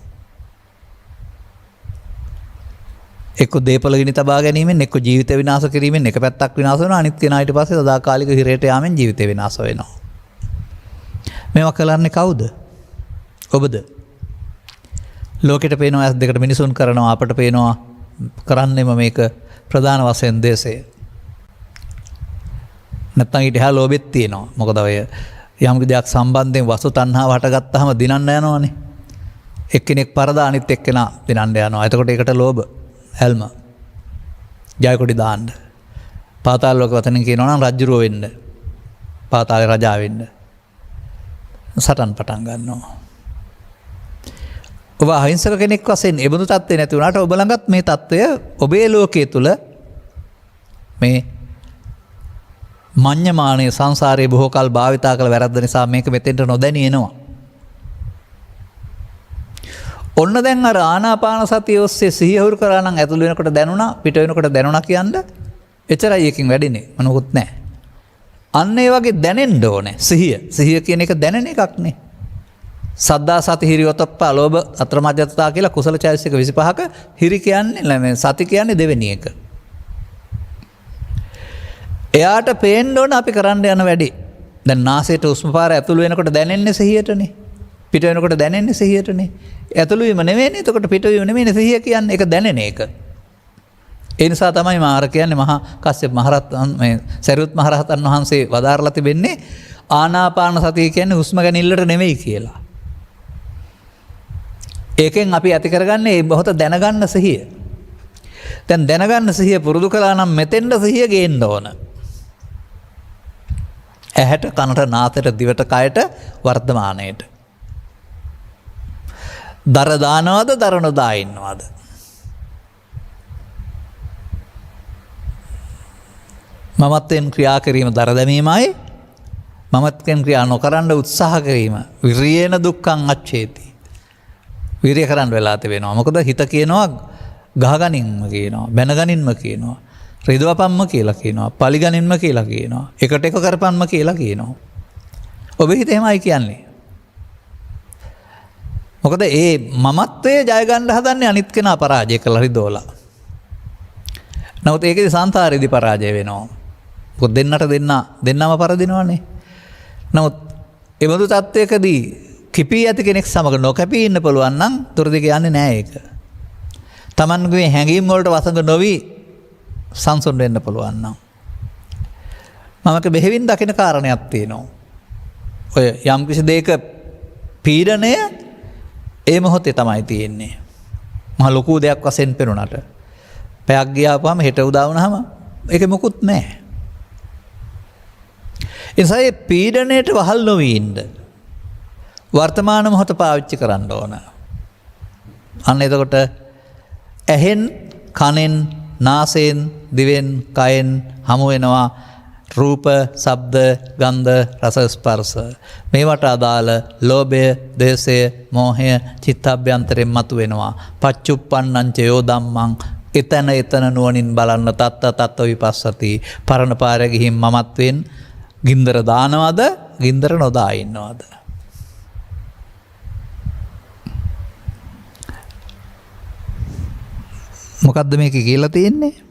S2: එක්ක දේපල ගිනි තබා ගැනීමෙන්, එක්ක ජීවිත විනාශ කිරීමෙන් එක පැත්තක් විනාශ වෙනවා, අනිත් කෙනා ඊට පස්සේ සදාකාලික හිරේට යාමෙන් ජීවිතේ විනාශ වෙනවා. මේවා කරන්නේ කවුද? ඔබද? ලෝකෙට පේනවා ඇස් දෙකට මිනිසුන් කරනවා, අපට පේනවා කරන්නේම මේක ප්‍රධාන වශයෙන් දේශය. නැත්තම් ඊට එහා ලෝභෙත් තියෙනවා. මොකද ඔය යම් දෙයක් සම්බන්ධයෙන් වස්තු තණ්හාව හටගත්තාම දිනන්න යනවනේ. එක්කෙනෙක් පරදා අනිත් එක්කෙනා දිනන්න යනවා. එතකොට ඒකට ලෝභ ඇල්ම ජයකොඩි දාන්න. පාතාල ලෝක වතනින් කියනවා නම් රජ්ජුරුව වෙන්න, පාතාලේ රජා වෙන්න සටන් පටන් ගන්නවා. ඔබ අහිංසක කෙනෙක් වශයෙන් එබඳු තත්ත්වේ නැති වුණාට ඔබ ළඟත් මේ තත්ත්වය ඔබේ ලෝකයේ තුල මේ මඤ්ඤමානයේ සංසාරයේ බොහෝ කල් භාවිතා කළ වැරද්ද නිසා මේක මෙතෙන්ට නොදැනී එනවා. ඔන්න දැන් අර ආනාපාන සතිය ඔස්සේ සිහිය හුරු කරා නම් ඇතුළ වෙනකොට දැනුණා, පිට වෙනකොට දැනුණා කියන්නේ එච්චරයි එකකින් වැඩිනේ. මොනකුත් නැහැ. අන්න ඒ වගේ දැනෙන්න ඕනේ සිහිය. සිහිය කියන එක දැනෙන එකක් නේ. සද්දා සති හිරි ඔතප්පා ලෝභ අත්‍රමජ්ජතා කියලා කුසල චෛතසික 25ක හිරි කියන්නේ මේ සති කියන්නේ දෙවෙනි එක. එයාට පේන්න ඕන අපි කරන්න යන වැඩි. දැන් නාසයට උස්ම පාර ඇතුළු වෙනකොට දැනෙන්නේ සිහියටනේ. පිට වෙනකොට දැනෙන්නේ සිහියටනේ. ඇතුළු වීම නෙවෙයිනේ. එතකොට පිට වීම නෙවෙයිනේ සිහිය කියන්නේ. ඒක දැනෙන එක. ඒ නිසා තමයි මාර කියන්නේ මහා කස්සප මහරහතන් මේ සරියුත් මහරහතන් වහන්සේ වදාරලා තිබෙන්නේ ආනාපාන සතිය කියන්නේ හුස්ම ගැනීමලට නෙවෙයි කියලා. ඒකෙන් අපි ඇති කරගන්නේ මේ මොහොත දැනගන්න සිහිය. දැන් දැනගන්න සිහිය පුරුදු කළා නම් මෙතෙන්ද සිහිය ගේන්න ඕන. ඇහැට, කනට, නාසයට, දිවට, කයට, වර්තමානයට. දර දානවද, දර නොදා ඉන්නවද? මමත්වෙන් ක්‍රියා කිරීම දර දැමීමයි. මමත්වෙන් ක්‍රියා නොකරන්න උත්සාහ කිරීම විරියේන දුක්ඛං අච්ඡේති. වීරිය කරන්න වෙලා තිබෙනවා. මොකද හිත කියනවා ගහගනින්ම කියනවා, බැනගනින්ම කියනවා, රිදවපම්ම කියලා කියනවා, පලිගනින්ම කියලා කියනවා, එකට එක කරපන්ම කියලා කියනවා. ඔබේ හිත එහෙමයි කියන්නේ. මොකද ඒ මමත්වයේ ජය ගන්න හදන්නේ අනිත් කෙනා පරාජය කළා රිදෝලා. නමුත් ඒකේ සංසාරෙදි පරාජය වෙනවා. මොකද දෙන්නම පරදිනවනේ. නමුත් ඒ බඳු තත්වයකදී කිපී ඇති කෙනෙක් සමග නොකැපී ඉන්න පුළුවන් නම් දුරදිග යන්නේ නැහැ ඒක. Tamanගේ හැඟීම් වලට වසඟ නොවි සංසුන් වෙන්න පුළුවන් නම්. මමක බෙහෙවින් දකින කාරණයක් තියෙනවා. ඔය යම් කිසි දෙයක පීඩනය ඒ මොහොතේ තමයි තියෙන්නේ. මහ ලොකු දෙයක් වශයෙන් පෙනුනට පැයක් ගියාපුවම හෙට උදා වුණාම ඒක මොකුත් නැහැ. එනිසා මේ පීඩණයට වහල් නොවී ඉන්න වර්තමාන මොහොත පාවිච්චි කරන්න ඕන. අන්න එතකොට ඇහෙන්, කනෙන්, නාසයෙන්, දිවෙන්, කයෙන් හමු වෙනවා රූප, ශබ්ද, ගන්ධ, රස, ස්පර්ශ. මේවට අදාළ ලෝභය, ද්වේෂය, මෝහය චිත්තාභ්‍යන්තරයෙන් මතුවෙනවා. පච්චුප්පන්නං ච යෝ ධම්මං එතන නුවණින් බලන්න තත්ත විපස්සති. පරණ පාරේ ගිහින් මමත්වෙන් ගින්දර දානවද, ගින්දර නොදා ඉන්නවද? මොකද්ද මේක කියලා තියෙන්නේ?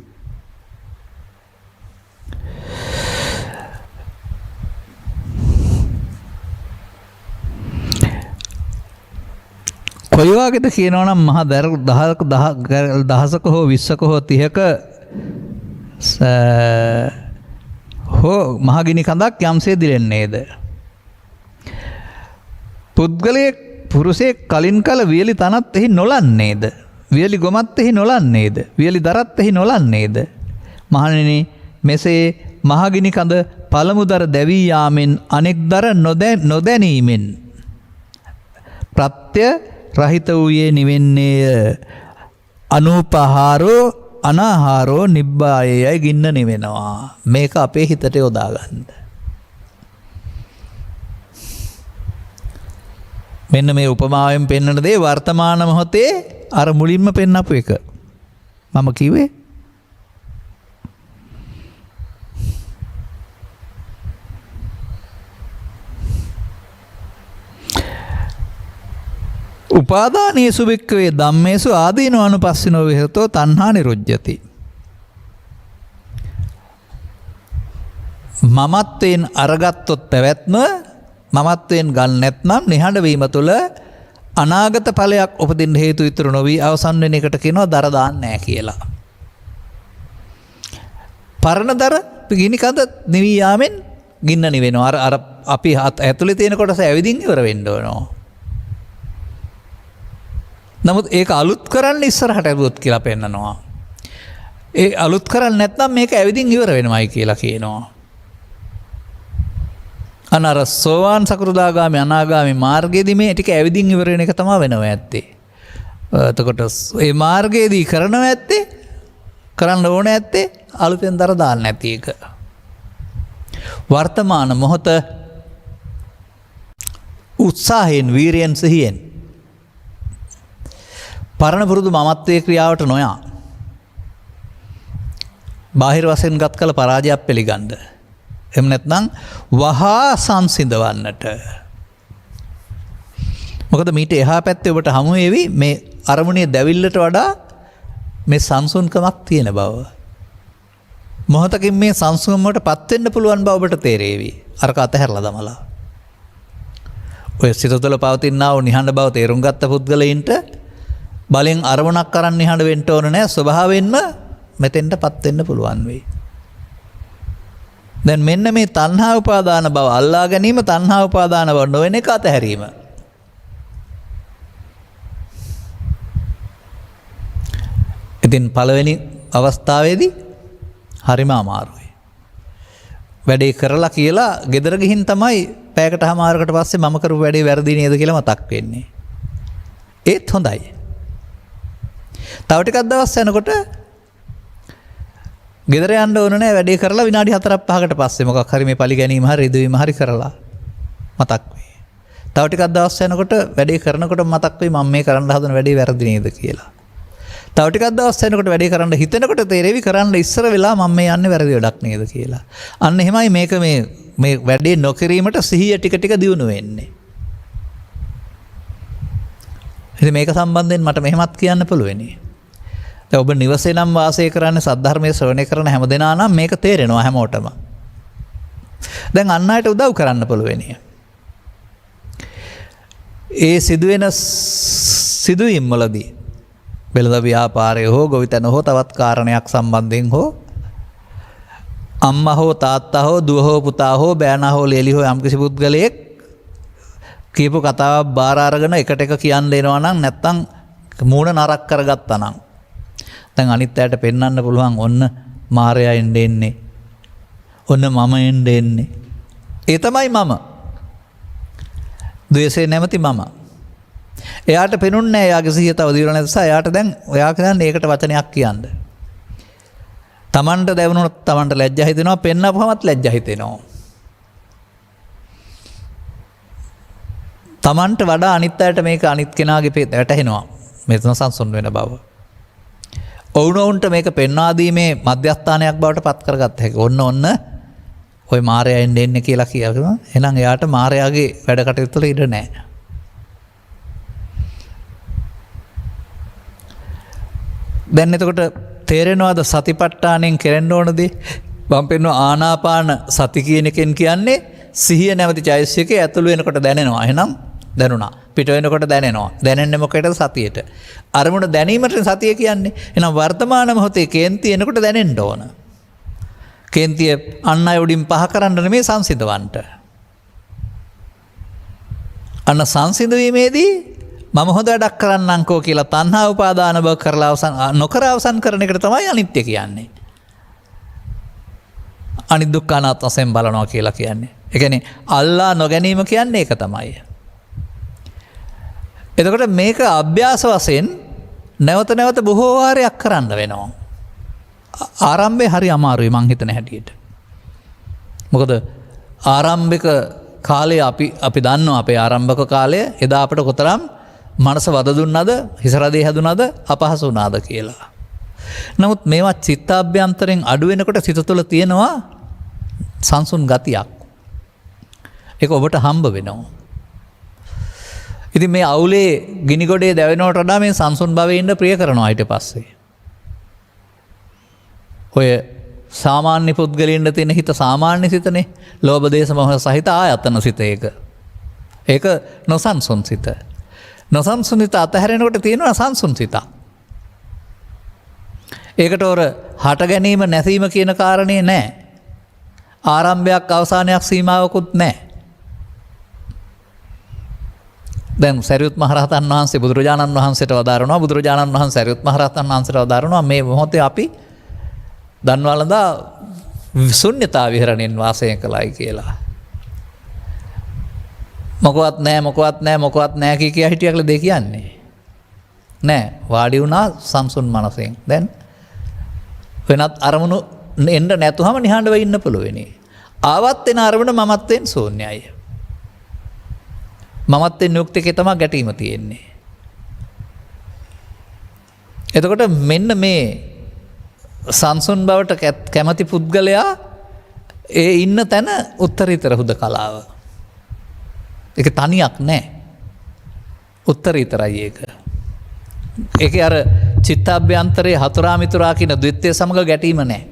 S2: කොයි වගේද කියනවනම් මහා දහසක හෝ 20ක හෝ 30ක හෝ මහගිනි කඳක් යම්සේ දිලෙන්නේද? පුද්ගලයෙක් පුරුෂයෙක් කලින් කල වියලි තනත් එහි නොලන්නේද? වියලි ගොමත් එහි නොලන්නේද? වියලි දරත් එහි නොලන්නේද? මහණෙනි, මෙසේ මහගිනි කඳ පළමු දර දැවී යාමෙන් අනෙක් දර නොදැනීමෙන් ප්‍රත්‍ය රහිත වූයේ නිවෙන්නේය. අනූපහාරෝ අනාහාරෝ නිබ්බායයයි ගින්න නිවෙනවා. මේක අපේ හිතට යොදා ගන්න. මෙන්න මේ උපමාවෙන් පෙන්වන දේ වර්තමාන මොහොතේ අර මුලින්ම පෙන්නපු එක. මම කිව්වේ උපාදානේසු භික්ඛවේ ධම්මේසු ආදීනෝ අනුපස්සිනෝ විහෙරතෝ තණ්හා නිරුජ්ජති. මමත්වයෙන් අරගත්තොත් පැවැත්ම මමත්වයෙන් ගන්න නැත්නම් නිහඬ වීම තුළ අනාගත ඵලයක් උපදින්න හේතු ඉතුරු නොවි අවසන් වෙන එකට කියනවා දර දාන්නේ නැහැ කියලා. පරණ දර ගිනි කඳ නිවි යාමෙන් ගින්න නිවෙනවා. අර අපි ඇතුලේ තියෙන කොටස ඇවිදින් ඉවර වෙන්න ඕනෝ. නමුත් ඒක අලුත් කරන්න ඉස්සරහට ඇදුවොත් කියලා පෙන්නනවා. ඒ අලුත් කරන්නේ නැත්නම් මේක ඇවිදින් ඉවර වෙනවයි කියලා කියනවා. අනර සෝවාන් සකෘදාගාමි අනාගාමි මාර්ගයේදී මේ ටික ඇවිදින් ඉවර වෙන එක තමයි වෙනවා ඇත්තේ. එතකොට මේ මාර්ගයේදී කරනවා ඇත්තේ කරන්න ඕන ඇත්තේ අලුතෙන් දර දාන්න නැති එක. වර්තමාන මොහොත උත්සාහයෙන්, වීරියෙන්, සිහියෙන් පරණ පුරුදු මමත්වයේ ක්‍රියාවට නොයා බාහිර වශයෙන් ගත් කල පරාජයක් පිළිගන්න. එහෙම නැත්නම් වහා සංසිඳවන්නට. මොකද මීට එහා පැත්තේ ඔබට හමු වෙවි මේ අරමුණේ දැවිල්ලට වඩා මේ සංසුන්කමක් තියෙන බව. මොහොතකින් මේ සංසුන්කමටපත් වෙන්න පුළුවන් බව ඔබට තේරෙවි. අරක අතහැරලා දමලා. ඔය සිත තුළ පවතිනා වූ නිහඬ බව තේරුම් ගත්ත පුද්ගලයින්ට බලෙන් අරමුණක් කරන් නිහඬ වෙන්න ඕන නැහැ. ස්වභාවයෙන්ම මෙතෙන්ටපත් වෙන්න පුළුවන් වෙයි. දැන් මෙන්න මේ තණ්හා උපාදාන බව අල්ලා ගැනීම, තණ්හා උපාදාන බව නොවන එක අතහැරීම. ඉතින් පළවෙනි අවස්ථාවේදී හරිම අමාරුයි. වැඩේ කරලා කියලා ගෙදර ගිහින් තමයි පැයකට හමාරකට පස්සේ මම කරපු වැඩේ වැරදි නේද කියලා මතක් වෙන්නේ. ඒත් හොඳයි. තව ටිකක් දවස් යනකොට ගෙදර යන්න ඕන නැහැ. වැඩේ කරලා විනාඩි 4-5කට පස්සේ මොකක් හරි මේ පලි ගැනීම හරි රිදවීම හරි කරලා මතක් වෙයි. තව ටිකක් දවස් යනකොට වැඩේ කරනකොට මතක් වෙයි මම මේ කරන්න හදන වැඩේ වැරදි නේද කියලා. තව ටිකක් දවස් යනකොට වැඩේ කරන්න හිතෙනකොට තේරෙවි කරන්න ඉස්සර වෙලා මම මේ යන්නේ වැරදි වැඩක් නේද කියලා. අන්න එහෙමයි මේක මේ වැඩේ නොකිරීමට සිහිය ටික ටික දියුණු වෙන්නේ. ඉතින් මේක සම්බන්ධයෙන් මට මෙහෙමත් කියන්න පුළුවනි. දැන් ඔබ නිවසේ නම් වාසය කරන්නේ සද්ධර්මයේ ශ්‍රවණය කරන හැමදෙනා නම් මේක තේරෙනවා හැමෝටම. දැන් අන් අයට උදව් කරන්න පුළුවනි. ඒ සිදුවෙන සිදුවීම් වලදී වෙළඳ ව්‍යාපාරය හෝ ගොවිතැන හෝ තවත් කාරණයක් සම්බන්ධයෙන් හෝ අම්මා හෝ තාත්තා හෝ දුව හෝ පුතා හෝ බෑනා හෝ ලේලි හෝ යම්කිසි පුද්ගලයෙක් කියපු කතාවක් බාර අරගෙන එකට එක කියන්න එනවා නම් නැත්තම් මූණ නරක් කරගත්තා නම් දැන් අනිත් අයට පෙන්වන්න පුළුවන් ඔන්න මාරයා එන්නේ ඔන්න මම එන්නේ ඒ තමයි මම ද්වේෂය නැමැති මම එයාට පෙනුන්නේ නැහැ එයාගේ සිහිය තව දියුණු නැති නිසා එයාට දැන් ඔයා කියන්නේ ඒකට වචනයක් කියන්න තමන්ට දැවුනොත් තමන්ට ලැජ්ජා හිතෙනවා පෙන්නපුවමත් ලැජ්ජා හිතෙනවා තමන්ට වඩා අනිත් අයට මේක අනිත් කෙනාගේ වැටහෙනවා මෙතන සංසුන් වෙන බව. ඔවුනොවුන්ට මේක පෙන්වා දීමේ මධ්‍යස්ථානයක් බවට පත් කරගත්ත හැකි. ඔන්න ඔය මාරයා එන්නේ කියලා කියනවා. එහෙනම් එයාට මාරයාගේ වැඩ කටයුතු වල ඉඩ නැහැ. දැන් එතකොට තේරෙනවද සතිපට්ඨානෙන් කෙරෙන්න ඕන දේ? මම පෙන්වන ආනාපාන සති කියන එකෙන් කියන්නේ සිහිය නැවති චෛතසිකයේ ඇතුළු වෙනකොට දැනෙනවා. එහෙනම් දැනුණා. පිට වෙනකොට දැනෙනවා. දැනෙන්නේ මොකේද? සතියට. අරමුණ දැනීමට සතිය කියන්නේ. එහෙනම් වර්තමාන මොහොතේ කේන්ති එනකොට දැනෙන්න ඕන. කේන්තිය අන් අය උඩින් පහ කරන්න නෙමෙයි සංසිඳවන්න. අන්න සංසිඳවීමේදී මම හොඳ වැඩක් කරන්නම්කෝ කියලා තණ්හා උපාදාන බව කරලා නොකර අවසන් කරන එකට තමයි අනිත්‍ය කියන්නේ. අනිත් දුක්ඛ අනාත්ම වශයෙන් බලනවා කියලා කියන්නේ. ඒ කියන්නේ අල්ලා නොගැනීම කියන්නේ ඒක තමයි. එතකොට මේක අභ්‍යාස වශයෙන් නැවත නැවත බොහෝ වාරයක් කරන්න වෙනවා. ආරම්භයේ හරි අමාරුයි මං හිතන හැටියට. මොකද ආරම්භක කාලේ අපි දන්නවා අපේ ආරම්භක කාලය එදා අපිට කොතරම් මනස වද දුන්නද හිසරදේ හැදුනද අපහසු වුණාද කියලා. නමුත් මේවා චිත්තාභ්‍යන්තරෙන් අඩු වෙනකොට සිත තුළ තියෙනවා සංසුන් ගතියක්. ඒක ඔබට හම්බ වෙනවා. ඉතින් මේ අවුලේ ගිනි ගොඩේ දැවෙනවට වඩා මේ සංසුන් භවයේ ඉන්න ප්‍රිය කරනවා ඊට පස්සේ. ඔය සාමාන්‍ය පුද්ගලයන්ට තියෙන හිත සාමාන්‍ය සිතනේ. ලෝභ දේශ මොහ සහිත ආයතන සිත ඒක. ඒක නොසන්සුන් සිත. නොසන්සුන් සිත අතහැරෙනකොට තියෙනවා සංසුන් සිත. ඒකට ඔර හට ගැනීම නැසීම කියන කාරණේ නැහැ. ආරම්භයක් අවසානයක් සීමාවකුත් නැහැ. දැන් සරියුත් මහරහතන් වහන්සේ බුදුරජාණන් වහන්සේට වදාරනවා බුදුරජාණන් වහන්සේ සරියුත් මහරහතන් වහන්සේට වදාරනවා මේ මොහොතේ අපි දන්වලදා ශුන්‍යතා විහරණයෙන් වාසය කළයි කියලා. මොකවත් නැහැ කිය හිටියක්ල දෙ කියන්නේ. නෑ වාඩි වුණා සංසුන් මනසෙන්. දැන් වෙනත් අරමුණු එන්න නැතුවම නිහඬව ඉන්න පුළුවෙනි. ආවත් එන අරමුණ මමත්වෙන් ශූන්‍යයි. මමත්වෙන් යුක්ත එකේ තමයි ගැටීම තියෙන්නේ. එතකොට මෙන්න මේ සංසුන් බවට කැමති පුද්ගලයා ඒ ඉන්න තැන උත්තරීතර හුදකලාව. ඒක තනියක් නෑ. උත්තරීතරයි ඒක. ඒක අර චිත්තාභ්‍යන්තරයේ හතුරා මිතුරා කියන ද්විත්වය සමග ගැටීම නෑ.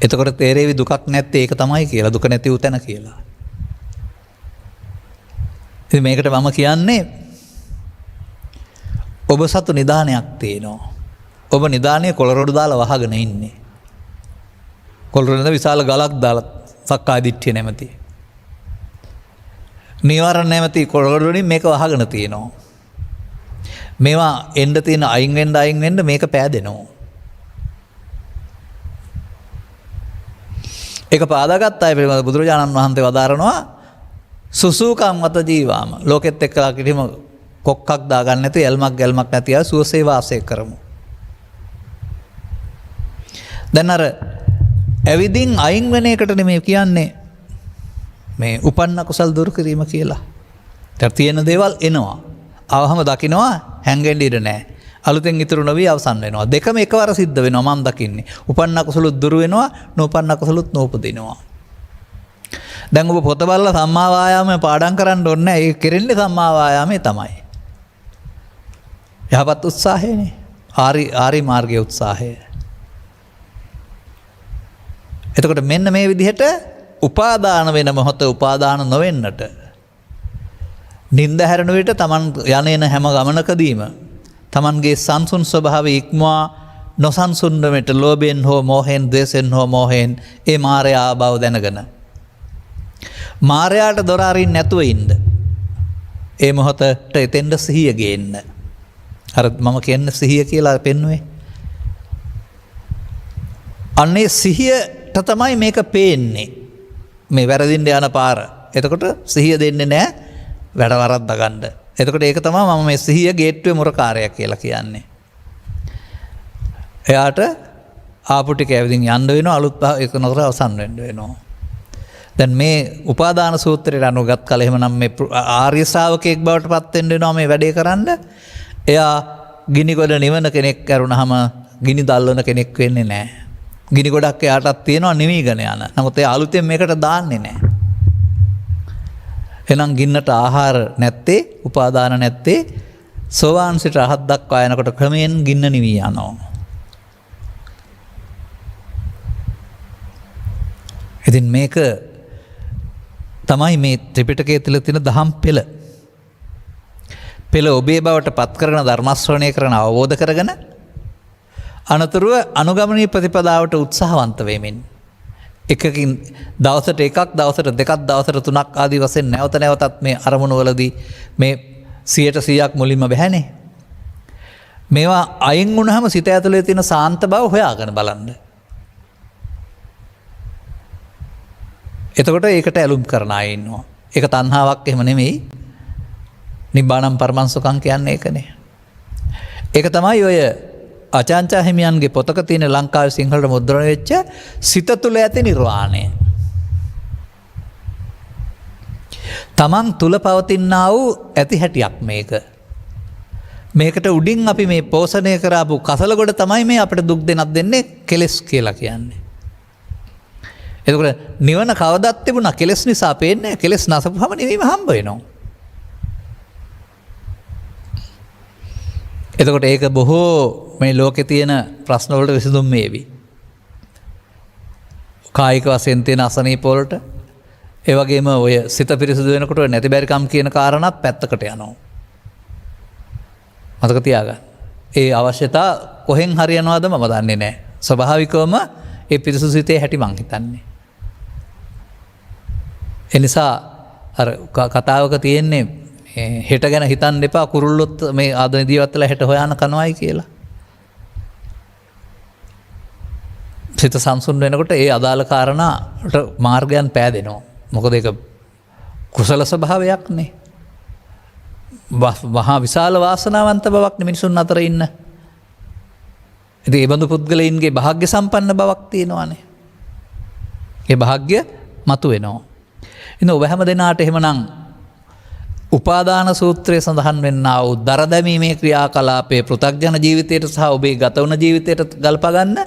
S2: එතකොට තේරෙවි දුකක් නැත්තේ ඒක තමයි කියලා. දුක නැති උතන කියලා. ඉතින් මේකට මම කියන්නේ ඔබ සතු නිදානයක් තියෙනවා. ඔබ නිදානයේ කොළරොඩු දාලා වහගෙන ඉන්නේ. කොළරොඩ විශාල ගලක් දාලා සක්කාය දිට්ඨිය නැමැති. නීවරණ නැමැති කොළරොඩ වලින් මේක වහගෙන තියෙනවා. මේවා එන්න තියෙන අයින් වෙන්න මේක පෑදෙනවා. ඒක පාදාගත් අය පිළිබඳ බුදුරජාණන් වහන්සේ වදාරනවා සුසූකම් වත ජීවාම ලෝකෙත් එක්කලා කිසිම කොක්කක් දාගන්න නැති එල්මක් ගැල්මක් නැති අය සුවසේ වාසය කරමු. දැන් අර ඇවිදින් අයින් වෙන එකට නෙමෙයි කියන්නේ මේ උපන්න කුසල් දුරු කිරීම කියලා. තියෙන දේවල් එනවා. අවහම දකිනවා හැංගෙන්න ඉඩ නැහැ. අලුතෙන් ඉතුරු නොවී අවසන් වෙනවා. දෙකම එකවර සිද්ධ වෙනවා මම දකින්නේ. උපන්න කුසලුත් දුරු වෙනවා, නොඋපන්න කුසලුත් නූපදිනවා. දැන් ඔබ පොත බලලා සම්මා වායාමයේ පාඩම් කරන්න ඕනේ නැහැ. ඒක කෙරෙන්නේ සම්මා වායාමයේ තමයි. යහපත් උත්සාහයනේ. ආරි මාර්ගයේ උත්සාහය. එතකොට මෙන්න මේ විදිහට උපාදාන වෙන මොහොත උපාදාන නොවෙන්නට නින්ද හැරෙන විට තමන් යන හැම ගමනකදීම තමන්ගේ සංසුන් ස්වභාවය ඉක්මවා නොසන්සුන් වෙට ලෝභයෙන් හෝ මෝහයෙන් ද්වේෂයෙන් හෝ මෝහයෙන් ඒ මායя බව දැනගෙන මායයට දොර අරින්න නැතුව ඉන්න. ඒ මොහොතට එතෙන්ද සිහිය ගේන්න. අර මම කියන්නේ සිහිය කියලා පෙන්වුවේ. අන්නේ සිහියට තමයි මේක පේන්නේ. මේ වැරදින්න යන පාර. එතකොට සිහිය දෙන්නේ නැහැ වැඩ වරද්දා ගන්න. එතකොට ඒක තමයි මම මේ සිහිය ගේට්ටුවේ මුරකාරයක් කියලා කියන්නේ. එයාට ආපු ටික ඇවිදින් යන්න වෙනවා අලුත් එක නතර අවසන් වෙන්න වෙනවා. දැන් මේ උපාදාන සූත්‍රයට අනුගත් කල එහෙමනම් මේ ආර්ය ශ්‍රාවකයෙක් බවට පත් වෙන්න වෙනවා මේ වැඩේ කරන්න. එයා ගිනි ගොඩ නිවන කෙනෙක් කරුණාම ගිනි දල්වන කෙනෙක් වෙන්නේ නැහැ. ගිනි ගොඩක් එයාටත් තියෙනවා නිවිගෙන යන. නමුත් එයා අලුතෙන් මේකට දාන්නේ නැහැ. එහෙනම් ගින්නට ආහාර නැත්තේ, උපාදාන නැත්තේ සෝවාන් සිට රහත් දක්වා යනකොට ක්‍රමයෙන් ගින්න නිවි යනවා. ඉතින් මේක තමයි මේ ත්‍රිපිටකයේ තුල තියෙන දහම් පෙළ. පෙළ ඔබේ බවට පත් කරගෙන ධර්ම ශ්‍රවණය කරන අවබෝධ කරගෙන අනතුරුව අනුගමනීය ප්‍රතිපදාවට උත්සාහවන්ත වෙමින් එකකින් දවසට එකක් දවසට දෙකක් දවසට තුනක් ආදී වශයෙන් නැවත නැවතත් මේ අරමුණු වලදී මේ 100% මුලින්ම බැහැනේ. මේවා අයින් වුණාම සිත ඇතුලේ තියෙන සාන්ත බව හොයාගෙන බලන්න. එතකොට ඒකට ඇලුම් කරන අය ඉන්නවා. ඒක තණ්හාවක් එහෙම නෙමෙයි. නිබ්බානම් පරමංසුකම් කියන්නේ ඒකනේ. ඒක තමයි ඔය ආචාර්ය හිමියන්ගේ පොතක තියෙන ලංකාවේ සිංහලට මුද්‍රණය වෙච්ච සිත තුළ ඇති නිර්වාණය. තමන් තුළ පවතිනා වූ ඇති හැටියක් මේක. මේකට උඩින් අපි මේ පෝෂණය කරාපු කසල ගොඩ තමයි මේ අපිට දුක් දෙනක් දෙන්නේ කෙලෙස් කියලා කියන්නේ. එතකොට නිවන කවදත් තිබුණා කෙලෙස් නිසා පේන්නේ. කෙලෙස් නැසපුවම නිවීම හම්බ වෙනවා. එතකොට ඒක බොහෝ මේ ලෝකේ තියෙන ප්‍රශ්න වලට විසඳුම් මේවි. කායික වශයෙන් තියෙන අසනීප වලට ඒ වගේම ඔය සිත පිරිසුදු වෙනකොට ඔය නැති බැරිකම් කියන කාරණාත් පැත්තකට යනවා. මතක තියාගන්න. ඒ අවශ්‍යතා කොහෙන් හරියනවද මම දන්නේ නැහැ. ස්වභාවිකවම ඒ පිරිසුදු සිතේ හැටි මං හිතන්නේ. ඒ නිසා අර කතාවක තියෙන්නේ හෙට ගැන හිතන්න එපා කුරුල්ලොත් මේ ආදන ජීවත්වල හෙට හොයාන කනවායි කියලා. සිත සංසුන් වෙනකොට ඒ අදාළ කාරණාට මාර්ගයන් පෑදෙනවා. මොකද ඒක කුසල ස්වභාවයක් නේ. මහා විශාල වාසනාවන්ත බවක් මිනිසුන් අතර ඉන්න. ඉතින් ඒ බඳු පුද්ගලයින්ගේ භාග්‍ය සම්පන්න බවක් තියෙනවානේ. ඒ භාග්‍ය මතුවෙනවා. ඉතින් ඔබ හැම දෙනාට එහෙමනම් උපාදාන සූත්‍රයේ සඳහන් වෙන්නා වූ දර දැමීමේ ක්‍රියාකලාපයේ පෘථග්ජන ජීවිතයට සහ ඔබේ ගත වුණ ජීවිතයට ගල්පා ගන්න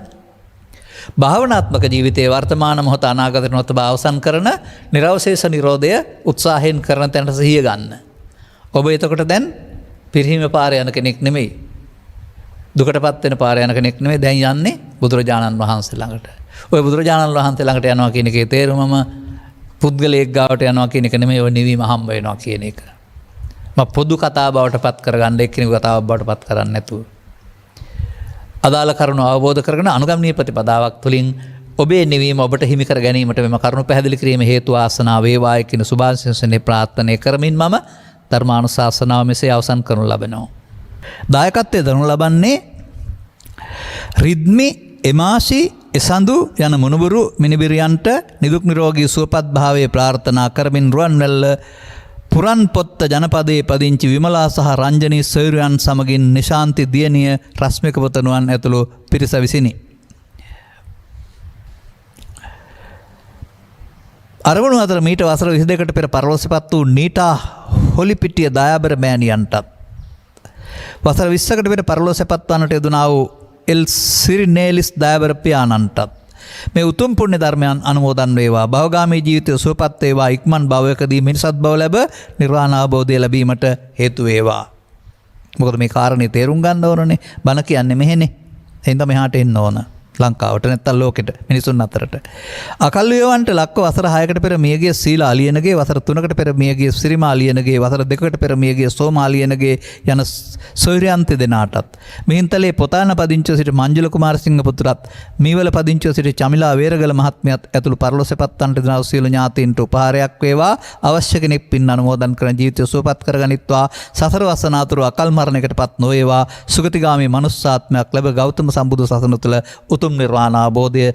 S2: භාවනාත්මක ජීවිතයේ වර්තමාන මොහොත අනාගත මොහොත අවසන් කරන නිර්වශේෂ නිරෝධය උත්සාහයෙන් කරන තැනට සිහිය ගන්න. ඔබ එතකොට දැන් පිරිහීම පාරේ යන කෙනෙක් නෙමෙයි. දුකටපත් වෙන පාරේ යන කෙනෙක් නෙමෙයි. දැන් යන්නේ බුදුරජාණන් වහන්සේ ළඟට. ඔය බුදුරජාණන් වහන්සේ ළඟට යනවා කියන එකේ තේරුමම පුද්ගලයෙක් ගාවට යනවා කියන එක නෙමෙයි. ඔය නිවීම හම්බ වෙනවා කියන එක. පොදු කතා බවට පත් කරගන්න එක්කෙනෙකු කතාවක් බවට පත් කරන්නේ නැතුව අදාළ කරුණු අවබෝධ කරගෙන අනුගමනීය ප්‍රතිපදාවක් තුළින් ඔබේ නිවීම ඔබට හිමි කර ගැනීමට මෙම කරුණු පැහැදිලි කිරීම හේතු වාසනා වේවායි කියන සුභාශිංසනයේ ප්‍රාර්ථනා කරමින් මම ධර්මානුශාසනාව මෙසේ අවසන් කරනු ලබනවා. දායකත්වයේ දරනු ලබන්නේ රිද්මි එමාසි එසඳු යන මුණුබුරු මිනිබිරියන්ට නිදුක් නිරෝගී සුවපත් භාවයේ ප්‍රාර්ථනා කරමින් රුවන්වැල්ල පුරන්පොත්ත ජනපදයේ පදිංචි විමලා සහ රංජනී සොයුරයන් සමගින් නිශාන්ති දියණිය රශ්මික පුතණුවන් ඇතුළු පිරිස විසිනි. අරමුණු අතර මීට වසර 22කට පෙර පරලෝසපත් වූ නීටා හොලිපිටිය දයාබර මෑණියන්ටත් වසර 20කට පෙර පරලෝසපත් වන්නට යෙදුනා වූ එල් සිරිනේලිස් දයාබර පියාණන්ටත් මේ උතුම් පුණ්‍ය ධර්මයන් අනුමෝදන් වේවා. භවගාමී ජීවිතය සුවපත් වේවා. ඉක්මන් භවයකදී මිනිසත් බව ලැබ නිර්වාණ අවබෝධය ලැබීමට හේතු වේවා. මොකද මේ කාරණේ තේරුම් ගන්න ඕනනේ. බණ කියන්නේ මෙහෙනේ. එහෙනම් මෙහාට එන්න ඕන. ලංකාවට නැත්තම් ලෝකෙට මිනිසුන් අතරට. අකල් වේවන්ට ලක්ව වසර 6කට පෙර මියගිය සීලා අලියනගේ, වසර 3කට පෙර මියගිය සිරිමා අලියනගේ, වසර 2කට පෙර මියගිය සෝමා අලියනගේ යන සොයුරියන්ත දෙනාටත්, මිහින්තලේ පොතාන පදිංචිව සිට මංජුල කුමාරසිංහ පුතුරත්, මීවල පදිංචිව සිට චමිලා වේරගල මහත්මියත් ඇතුළු පරලොසපත්තන්ට දෙනා වූ සියලු ඥාතීන්ට උපහාරයක් වේවා. අවශ්‍ය කෙනෙක් පින් අනුමෝදන් කරන ජීවිතය සුවපත් කරගනිත්වා. සසර වසනාතුරු අකල් මරණයකටපත් නොවේවා. සුගතිගාමී මනුස්සාත්මයක් ලැබ ගෞතම සම්බුදු සසුන තුළ උතුම් නිර්වාණ අවබෝධය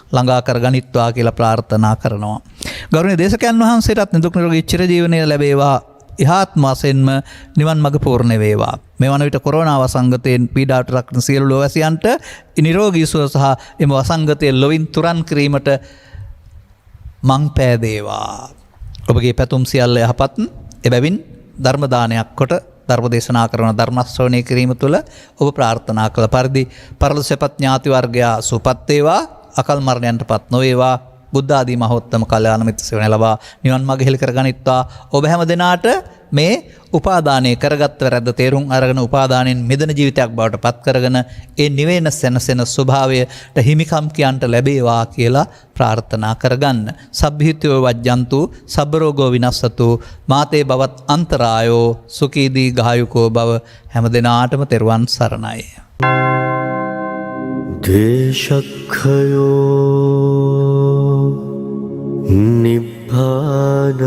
S2: ළඟා කර ගනිත්වා කියලා ප්‍රාර්ථනා කරනවා. ගෞරවනීය දේශකයන් වහන්සේටත් නිදුක් නිරෝගී චිරජීවනය ලැබේවා. ඉහාත්ම වශයෙන්ම නිවන් මඟ පූර්ණ වේවා. මේ වන විට කොරෝනා වසංගතයෙන් පීඩාවට ලක්වන සියලු ලෝවැසියන්ට නිරෝගී සුව සහ එම වසංගතය ලොවින් තුරන් කිරීමට මං පෑදේවා. ඔබගේ පැතුම් සියල්ල යහපත්. එබැවින් ධර්ම දානයක් කොට ධර්ම දේශනා කරන ධර්ම ශ්‍රවණය කිරීම තුළ ඔබ ප්‍රාර්ථනා කළ පරිදි පරලොවසපත් ඥාති වර්ගයා සුවපත් වේවා, අකල් මරණයන්ටපත් නොවේවා, බුද්ධ ආදී මහෝත්තම කල්යාණ මිත්‍ර සේවනය ලබා නිවන් මඟ හෙළි කර ගනිත්වා. ඔබ හැම දිනාට මේ උපාදානය කරගත් වැරද්ද තේරුම් අරගෙන උපාදානයෙන් මිදෙන ජීවිතයක් බවට පත් කරගෙන ඒ නිවේන සැනසෙන ස්වභාවයට හිමිකම් කියන්ට ලැබේවා කියලා ප්‍රාර්ථනා කරගන්න. සබ්බහිතෝ වජ්ජන්තු සබ්බ රෝගෝ විනස්සතු මාතේ බවත් අන්තරායෝ සුඛී දීඝායුකෝ භව. හැම දිනාටම තෙරුවන් සරණයි.
S3: දේශක්ඛයෝ නිබ්බානං